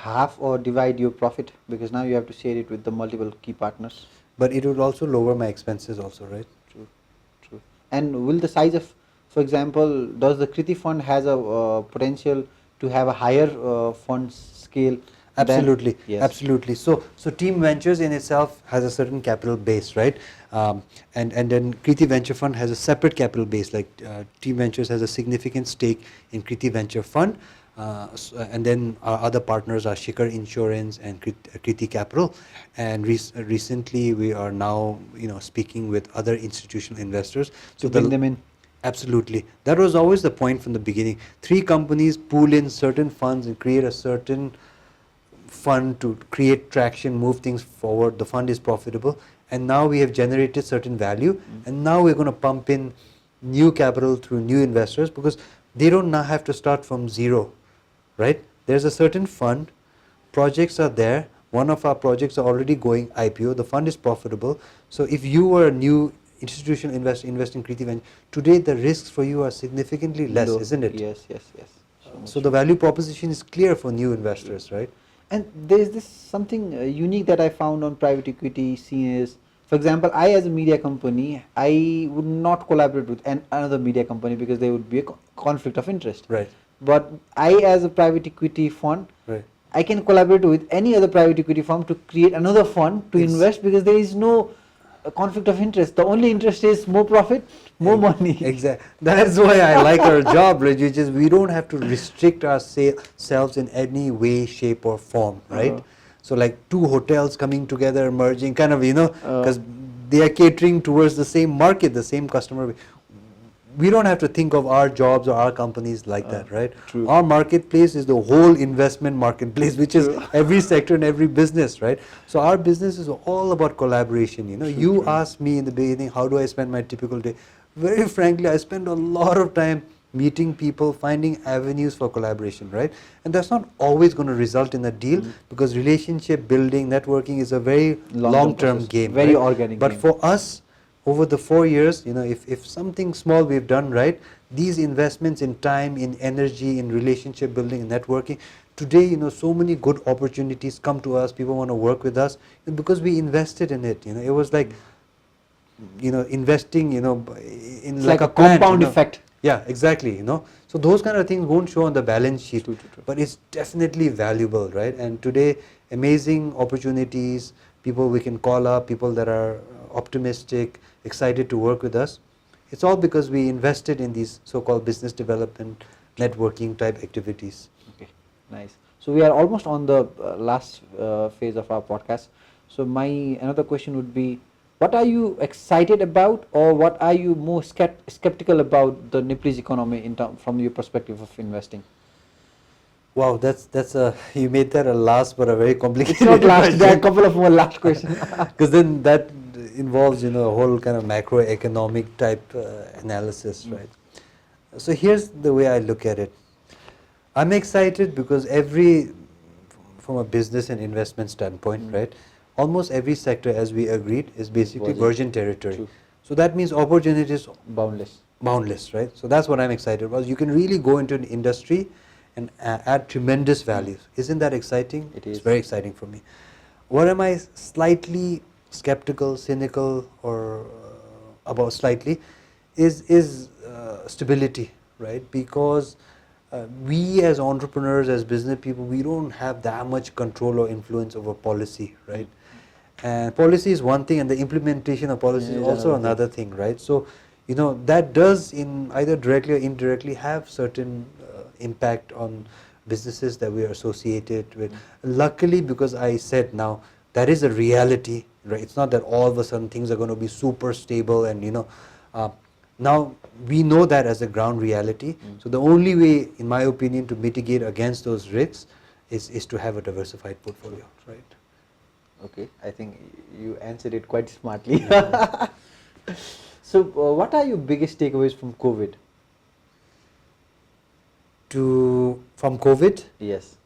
half or divide your profit, because now you have to share it with the multiple key partners.
But it would also lower my expenses also, right?
True, true. And will the size of, for example, does the Kriti fund has a potential to have a higher fund scale?
Absolutely,
Yes.
absolutely. So Team Ventures in itself has a certain capital base, right? And then Kriti Venture Fund has a separate capital base. Like Team Ventures has a significant stake in Kriti Venture Fund, and then our other partners are Shikhar Insurance and Kriti Capital. And recently we are now speaking with other institutional investors
To bring them in.
Absolutely. That was always the point from the beginning. 3 companies pool in certain funds and create a certain fund to create traction, move things forward. The fund is profitable, and now we have generated certain value, and now we're going to pump in new capital through new investors, because they don't now have to start from zero, right? There's a certain fund, projects are there. One of our projects are already going IPO. The fund is profitable. So if you were a new institutional investor investing in Kriti Venture, today the risks for you are significantly less,
Low.
isn't it?
Yes.
So the value proposition is clear for new investors, right?
And there is this something unique that I found on private equity scene is, for example, I as a media company, I would not collaborate with another media company because there would be a conflict of interest.
Right.
But I as a private equity fund,
Right.
I can collaborate with any other private equity firm to create another fund to invest, because there is no conflict of interest. The only interest is more profit, more money.
Exactly. That's why I like our job, right? Which is we don't have to restrict ourselves in any way, shape, or form, right? So like 2 hotels coming together, merging, kind of, because they are catering towards the same market, the same customer. We don't have to think of our jobs or our companies like that, right?
True.
Our marketplace is the whole investment marketplace, which is every sector and every business, right? So our business is all about collaboration. You asked me in the beginning, how do I spend my typical day? Very frankly, I spend a lot of time meeting people, finding avenues for collaboration, right? And that's not always going to result in a deal, because relationship building, networking is a very long-term game,
very
right?
organic
But
game.
for us, over the 4 years, if something small we've done right, these investments in time, in energy, in relationship building, in networking, today, so many good opportunities come to us. People want to work with us because we invested in it. It was like, investing, in
It's
like
like
a
a
plant,
compound effect.
Yeah, exactly. So those kind of things won't show on the balance sheet,
True.
but it's definitely valuable, right? And today, amazing opportunities, people we can call up, people that are optimistic, excited to work with us. It's all because we invested in these so-called business development, networking type activities.
Okay, nice. So we are almost on the last phase of our podcast. So my another question would be, what are you excited about, or what are you more skeptical about the Nepalese economy from your perspective of investing?
Wow, that's a you made that a last but a very complicated.
It's not last.
question.
There are a couple of more last questions.
Because then that involves a whole kind of macroeconomic type analysis, right? So here's the way I look at it. I'm excited because from a business and investment standpoint, right, almost every sector, as we agreed, is basically virgin territory.
True.
So that means opportunities
Boundless.
right? So that's what I'm excited about. You can really go into an industry and add tremendous value. Isn't that exciting?
It is.
It's very exciting for me. What am I slightly skeptical, cynical, or about slightly is stability, right? Because we as entrepreneurs, as business people, we don't have that much control or influence over policy, right? And policy is one thing, and the implementation of policy is also another thing, right? So, that does, in either directly or indirectly, have certain impact on businesses that we are associated with. Luckily, because I said now, that is a reality. right? It's not that all of a sudden things are going to be super stable and now we know that as a ground reality. So the only way, in my opinion, to mitigate against those risks is to have a diversified portfolio, right?
Okay, I think you answered it quite smartly. So, what are your biggest takeaways from COVID?
From COVID,
Yes.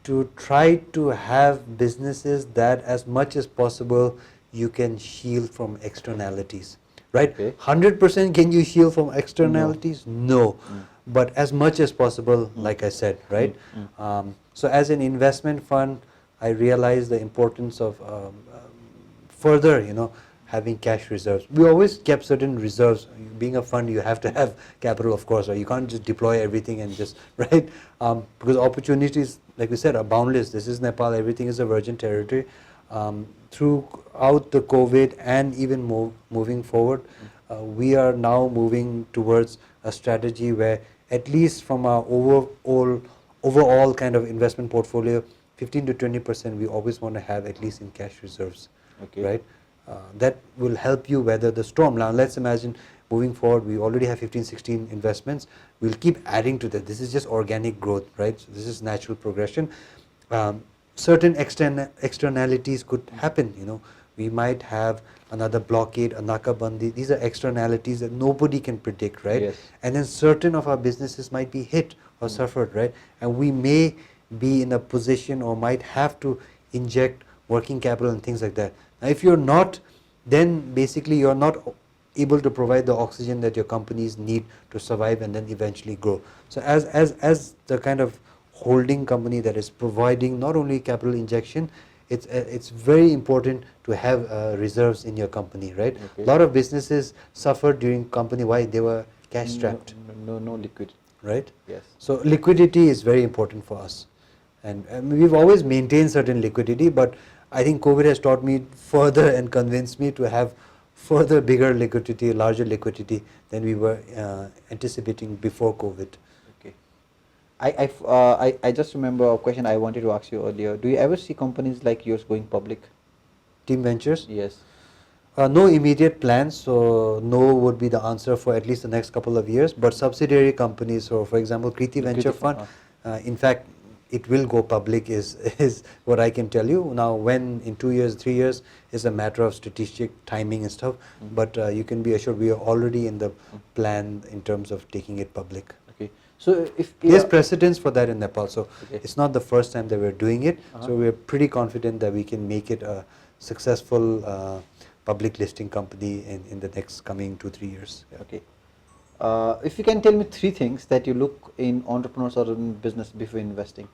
to try to have businesses that as much as possible you can shield from externalities, right?
Okay.
100% can you shield from externalities? No. But as much as possible, like I said, right? So as an investment fund, I realized the importance of further, having cash reserves. We always kept certain reserves. Being a fund, you have to have capital, of course, or you can't just deploy everything and just, right? Because opportunities, like we said, are boundless. This is Nepal, everything is a virgin territory. Throughout the COVID and even moving forward, we are now moving towards a strategy where at least from our overall kind of investment portfolio, 15 to 20% we always want to have at least in cash reserves, right? That will help you weather the storm. Now let's imagine moving forward, we already have 15, 16 investments. We'll keep adding to that. This is just organic growth, right? So this is natural progression. Certain externalities could happen, we might have another blockade, a nakabandi. These are externalities that nobody can predict, right?
Yes.
And then certain of our businesses might be hit or suffered, right? And we may be in a position or might have to inject working capital and things like that. Now, if you're not, then basically you're not able to provide the oxygen that your companies need to survive and then eventually grow. So as the kind of holding company that is providing not only capital injection, it's very important to have reserves in your company, right?
Okay.
A lot of businesses suffered during company. Why? They were cash strapped.
No liquidity.
Right?
Yes.
So liquidity is very important for us. And we've always maintained certain liquidity, but I think COVID has taught me further and convinced me to have further bigger liquidity, larger liquidity than we were anticipating before COVID.
Okay. I just remember a question I wanted to ask you earlier. Do you ever see companies like yours going public?
Team Ventures?
Yes.
No immediate plans, so no would be the answer for at least the next couple of years. But subsidiary companies, so for example, Kriti Venture Fund, in fact, it will go public is what I can tell you. Now, when in 2 years, 3 years is a matter of strategic timing and stuff. But you can be assured we are already in the plan in terms of taking it public.
Okay. So if
there's precedence for that in Nepal, so
okay,
it's not the first time that we're doing it. So we're pretty confident that we can make it a successful public listing company in the next coming 2-3 years. Yeah.
Okay. If you can tell me 3 things that you look in entrepreneurs or in business before investing.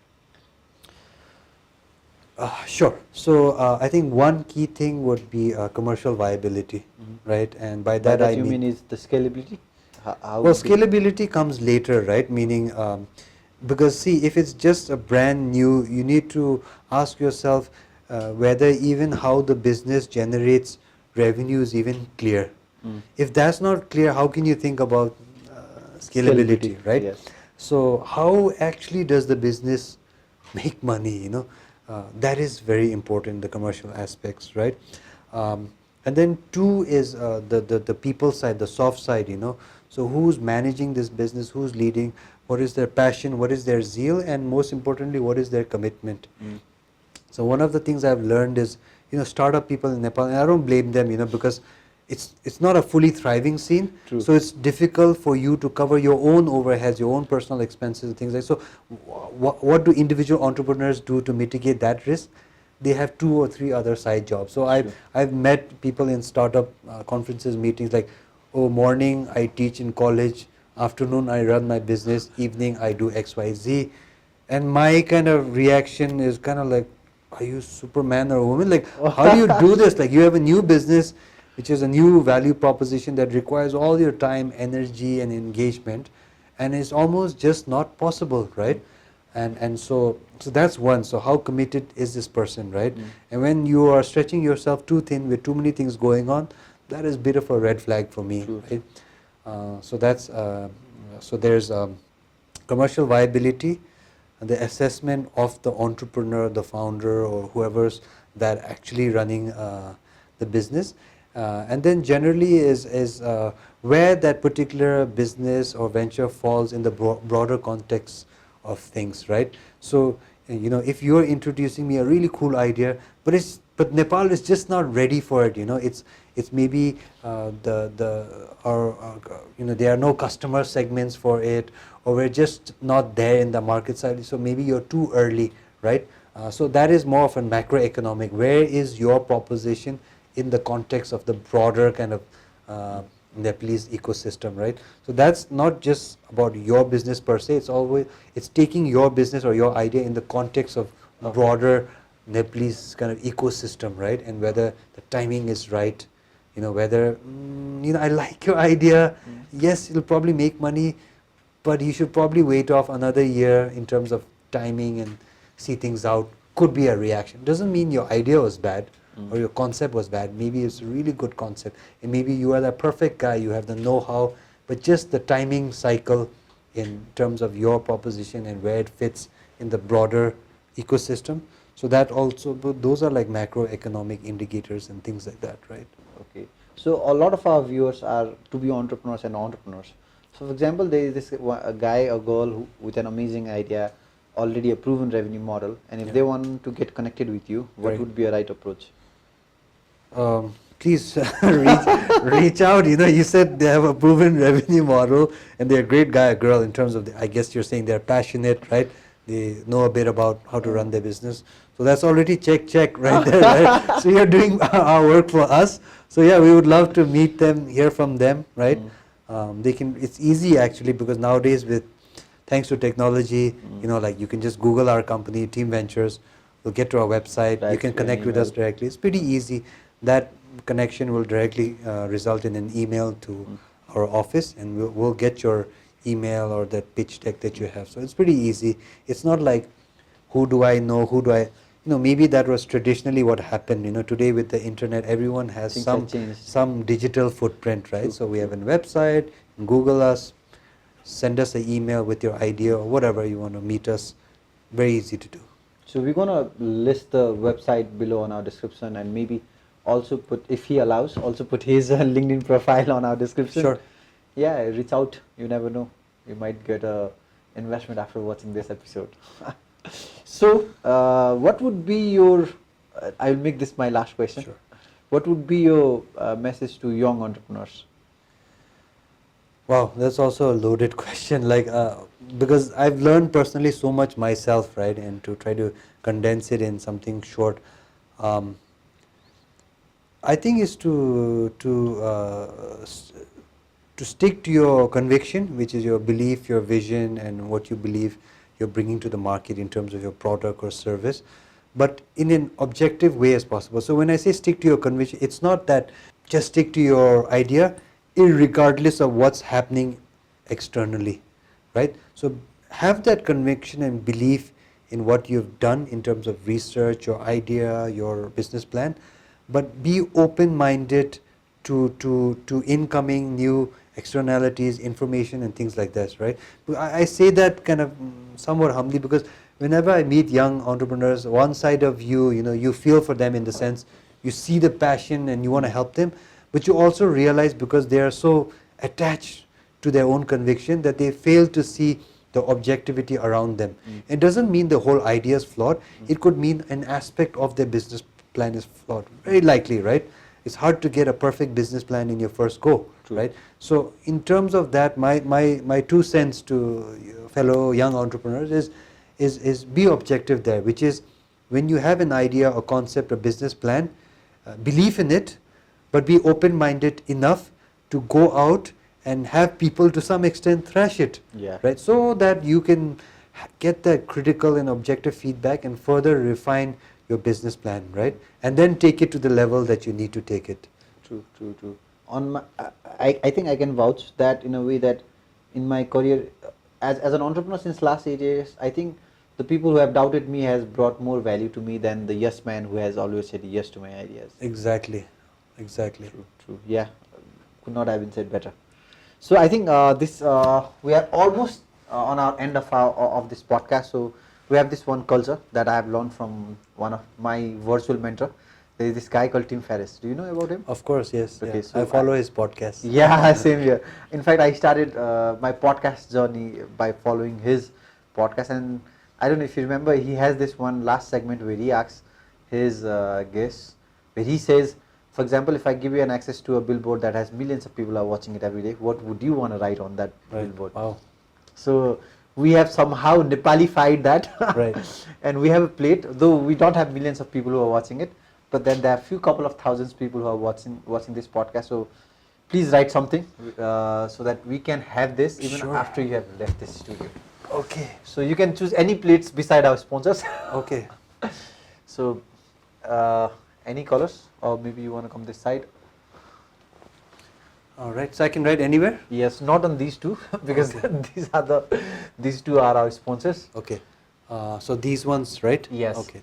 Sure. So I think one key thing would be commercial viability, right? And by that I
mean is the scalability. How
well, scalability comes later, right? Meaning, because see, if it's just a brand new, you need to ask yourself whether even how the business generates revenue is even clear. If that's not clear, how can you think about scalability, right?
Yes.
So how actually does the business make money, that is very important, the commercial aspects, right? And then 2 is the people side, the soft side, So who's managing this business, who's leading, what is their passion, what is their zeal, and most importantly, what is their commitment. So one of the things I've learned is, startup people in Nepal, and I don't blame them, because it's not a fully thriving scene.
True.
So it's difficult for you to cover your own overheads, your own personal expenses and things like that. So what do individual entrepreneurs do to mitigate that risk? They have 2 or 3 other side jobs. So I've met people in startup conferences, meetings like, oh, morning I teach in college, afternoon I run my business, evening I do XYZ. And my kind of reaction is kind of like, are you Superman or a woman? Like, how do you do this? Like, you have a new business, which is a new value proposition that requires all your time, energy and engagement, and it's almost just not possible, right? And so that's one. So how committed is this person, right? And when you are stretching yourself too thin with too many things going on, that is a bit of a red flag for me, right? So that's so there's commercial viability, the assessment of the entrepreneur, the founder, or whoever's that actually running the business. And then generally is where that particular business or venture falls in the broader context of things, right? So, if you're introducing me a really cool idea, but Nepal is just not ready for it, it's maybe there are no customer segments for it, or we're just not there in the market side, so maybe you're too early, right? So that is more of a macroeconomic. Where is your proposition in the context of the broader kind of Nepalese ecosystem, right? So that's not just about your business per se. It's taking your business or your idea in the context of broader Nepalese kind of ecosystem, right? And whether the timing is right, whether I like your idea. Yes, it'll probably make money, but you should probably wait off another year in terms of timing and see things out. Could be a reaction. Doesn't mean your idea was bad or your concept was bad. Maybe it's a really good concept, and maybe you are the perfect guy, you have the know-how, but just the timing cycle in terms of your proposition and where it fits in the broader ecosystem. So that also, those are like macroeconomic indicators and things like that, right?
Okay. So a lot of our viewers are to be entrepreneurs and entrepreneurs. So for example, there is this a guy or girl with an amazing idea, already a proven revenue model, and if they want to get connected with you, what would be a right approach?
Please reach out. You said they have a proven revenue model and they're a great guy or girl in terms of, I guess you're saying they're passionate, right? They know a bit about how to run their business. So that's already check right there, right? So you're doing our work for us. So yeah, we would love to meet them, hear from them, right? It's easy actually, because nowadays thanks to technology, like you can just Google our company, Team Ventures, we'll get to our website, you can connect with us directly. It's pretty easy. That connection will directly result in an email to our office, and we'll get your email or that pitch deck that you have. So it's pretty easy. It's not like, who do I know, maybe that was traditionally what happened. Today with the internet, everyone has some digital footprint, right? So we have a website, Google us, send us an email with your idea or whatever you want to meet us. Very easy to do.
So we're going to list the website below on our description, and maybe also put, if he allows, also put his LinkedIn profile on our description.
Sure.
Yeah, reach out. You never know. You might get a investment after watching this episode. So, what would be your, I'll make this my last question.
Sure.
What would be your message to young entrepreneurs?
Wow, that's also a loaded question. Because I've learned personally so much myself, right? And to try to condense it in something short, I think is to stick to your conviction, which is your belief, your vision, and what you believe you're bringing to the market in terms of your product or service, but in an objective way as possible. So when I say stick to your conviction, it's not that just stick to your idea, irregardless of what's happening externally, right? So have that conviction and belief in what you've done in terms of research, your idea, your business plan, but be open-minded to incoming new externalities, information, and things like that, right? I say that kind of somewhat humbly, because whenever I meet young entrepreneurs, one side of you feel for them in the sense you see the passion and you want to help them, but you also realize, because they are so attached to their own conviction, that they fail to see the objectivity around them. It doesn't mean the whole idea is flawed. It could mean an aspect of their business plan is flawed. Very likely, right? It's hard to get a perfect business plan in your first go, right? So in terms of that, my 2 cents to fellow young entrepreneurs is be objective there, which is, when you have an idea, a concept, a business plan, believe in it, but be open-minded enough to go out and have people to some extent thrash it, right? So that you can get that critical and objective feedback and further refine your business plan, right? And then take it to the level that you need to take it.
True. I think I can vouch that in a way that in my career as an entrepreneur since last 8 years, I think the people who have doubted me has brought more value to me than the yes man who has always said yes to my ideas.
Exactly.
True. Yeah, could not have been said better. So I think we are almost on our end of this podcast. So we have this one culture that I have learned from one of my virtual mentor. There is this guy called Tim Ferriss. Do you know about him?
Of course, yes.
Okay,
Yeah.
so
I follow his podcast.
Yeah, same here. In fact, I started my podcast journey by following his podcast, and I don't know if you remember, he has this one last segment where he asks his guests, where he says, for example, if I give you an access to a billboard that has millions of people are watching it every day, what would you want to write on that billboard?
Wow.
So we have somehow Nepalified that,
Right.
and we have a plate, though we don't have millions of people who are watching it, but then there are a few couple of thousands people who are watching this podcast. So please write something so that we can have this even after you have left this studio.
Okay.
So you can choose any plates beside our sponsors.
Okay.
So any colors, or maybe you want to come this side?
All right. So I can write anywhere?
Yes, not on these two because these two are our sponsors.
Okay. So these ones, right?
Yes.
Okay.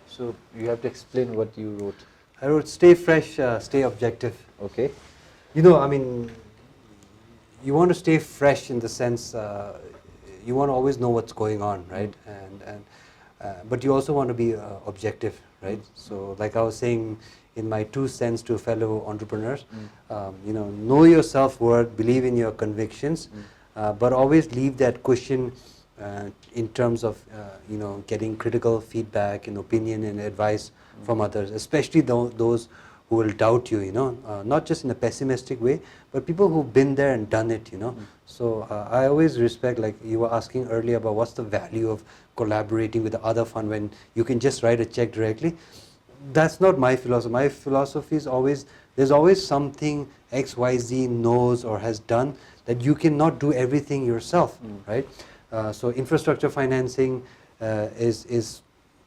So you have to explain what you wrote.
I wrote stay fresh, stay objective.
Okay.
You know, I mean, you want to stay fresh in the sense you want to always know what's going on, right? But you also want to be objective, right? So like I was saying in my 2 cents to fellow entrepreneurs, you know your self-worth, believe in your convictions, but always leave that cushion in terms of getting critical feedback and opinion and advice from others, especially those who will doubt you, not just in a pessimistic way, but people who've been there and done it, So I always respect, like you were asking earlier about what's the value of collaborating with the other fund when you can just write a check directly. That's not my philosophy. My philosophy is always, there's always something XYZ knows or has done that you cannot do everything yourself, right? So infrastructure financing is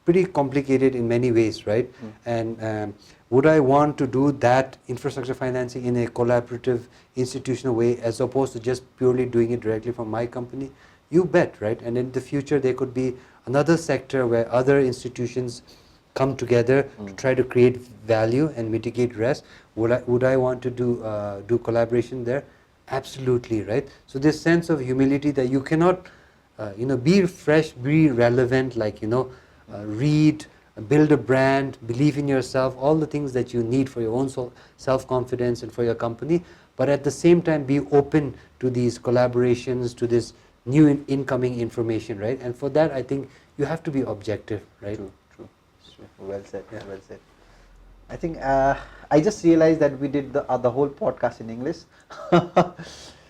pretty complicated in many ways, right? And would I want to do that infrastructure financing in a collaborative institutional way as opposed to just purely doing it directly from my company? You bet, right? And in the future there could be another sector where other institutions come together to try to create value and mitigate risk. Would I want to do collaboration there? Absolutely, right? So this sense of humility that you cannot be fresh, be relevant, like read, build a brand, believe in yourself, all the things that you need for your own self-confidence and for your company, but at the same time be open to these collaborations, to this new incoming information, right? And for that I think you have to be objective, right?
True. Well said. Yeah. Well said. I think I just realized that we did the whole podcast in English.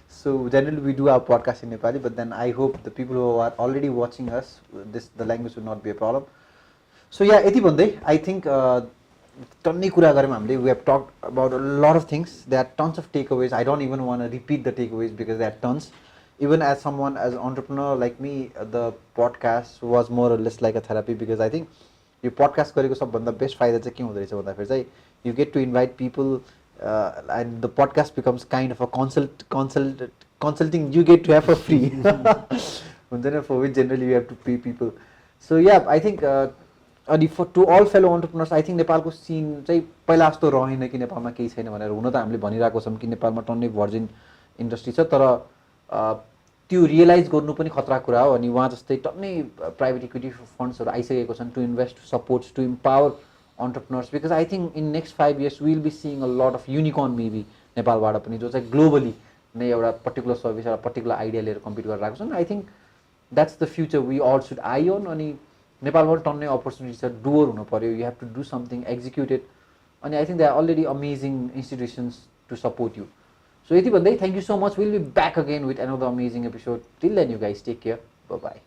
So generally we do our podcast in Nepali, but then I hope the people who are already watching us, the language will not be a problem. So yeah, यति भन्दै I think टन्नै कुरा गऱ्यौँ हामीले. We have talked about a lot of things. There are tons of takeaways. I don't even want to repeat the takeaways because there are tons. Even as someone, as an entrepreneur like me, the podcast was more or less like a therapy because I think yo podcast गरेको सबभन्दा best फाइदा चाहिँ के हुँदो रहेछ भन्दाखेरि चाहिँ you get to invite people and the podcast becomes kind of a consulting you get to have for free. For which generally you have to pay people. So yeah, I think to all fellow entrepreneurs, I think नेपालको सिन चाहिँ पहिला जस्तो रहेन कि नेपालमा केही छैन भनेर. हुन त हामीले भनिरहेको छौँ कि नेपालमा टन्नै भर्जिन इन्डस्ट्री छ, तर त्यो रियलाइज गर्नु पनि खतरा कुरा हो. अनि उहाँ जस्तै टन्नै प्राइभेट इक्विटी फन्ड्सहरू आइसकेको छन् to invest, to support, to empower entrepreneurs, because I think in next 5 years we will be seeing a lot of unicorn maybe नेपालबाट पनि, जो चाहिँ ग्लोबली नै एउटा पर्टिकुलर सर्भिस एउटा पर्टिकुलर आइडिया लिएर कम्पिट गरिरहेको छन्. I think that's the future we all should eye on. अनि नेपालबाट टन्नै अपर्च्युनिटी छ. डुवर हुनु पऱ्यो, you have to do something executed. अनि I think they are already amazing institutions to support you. So यति भन्दै thank you so much. Will be back again with another amazing episode. Till then you guys take care. By by.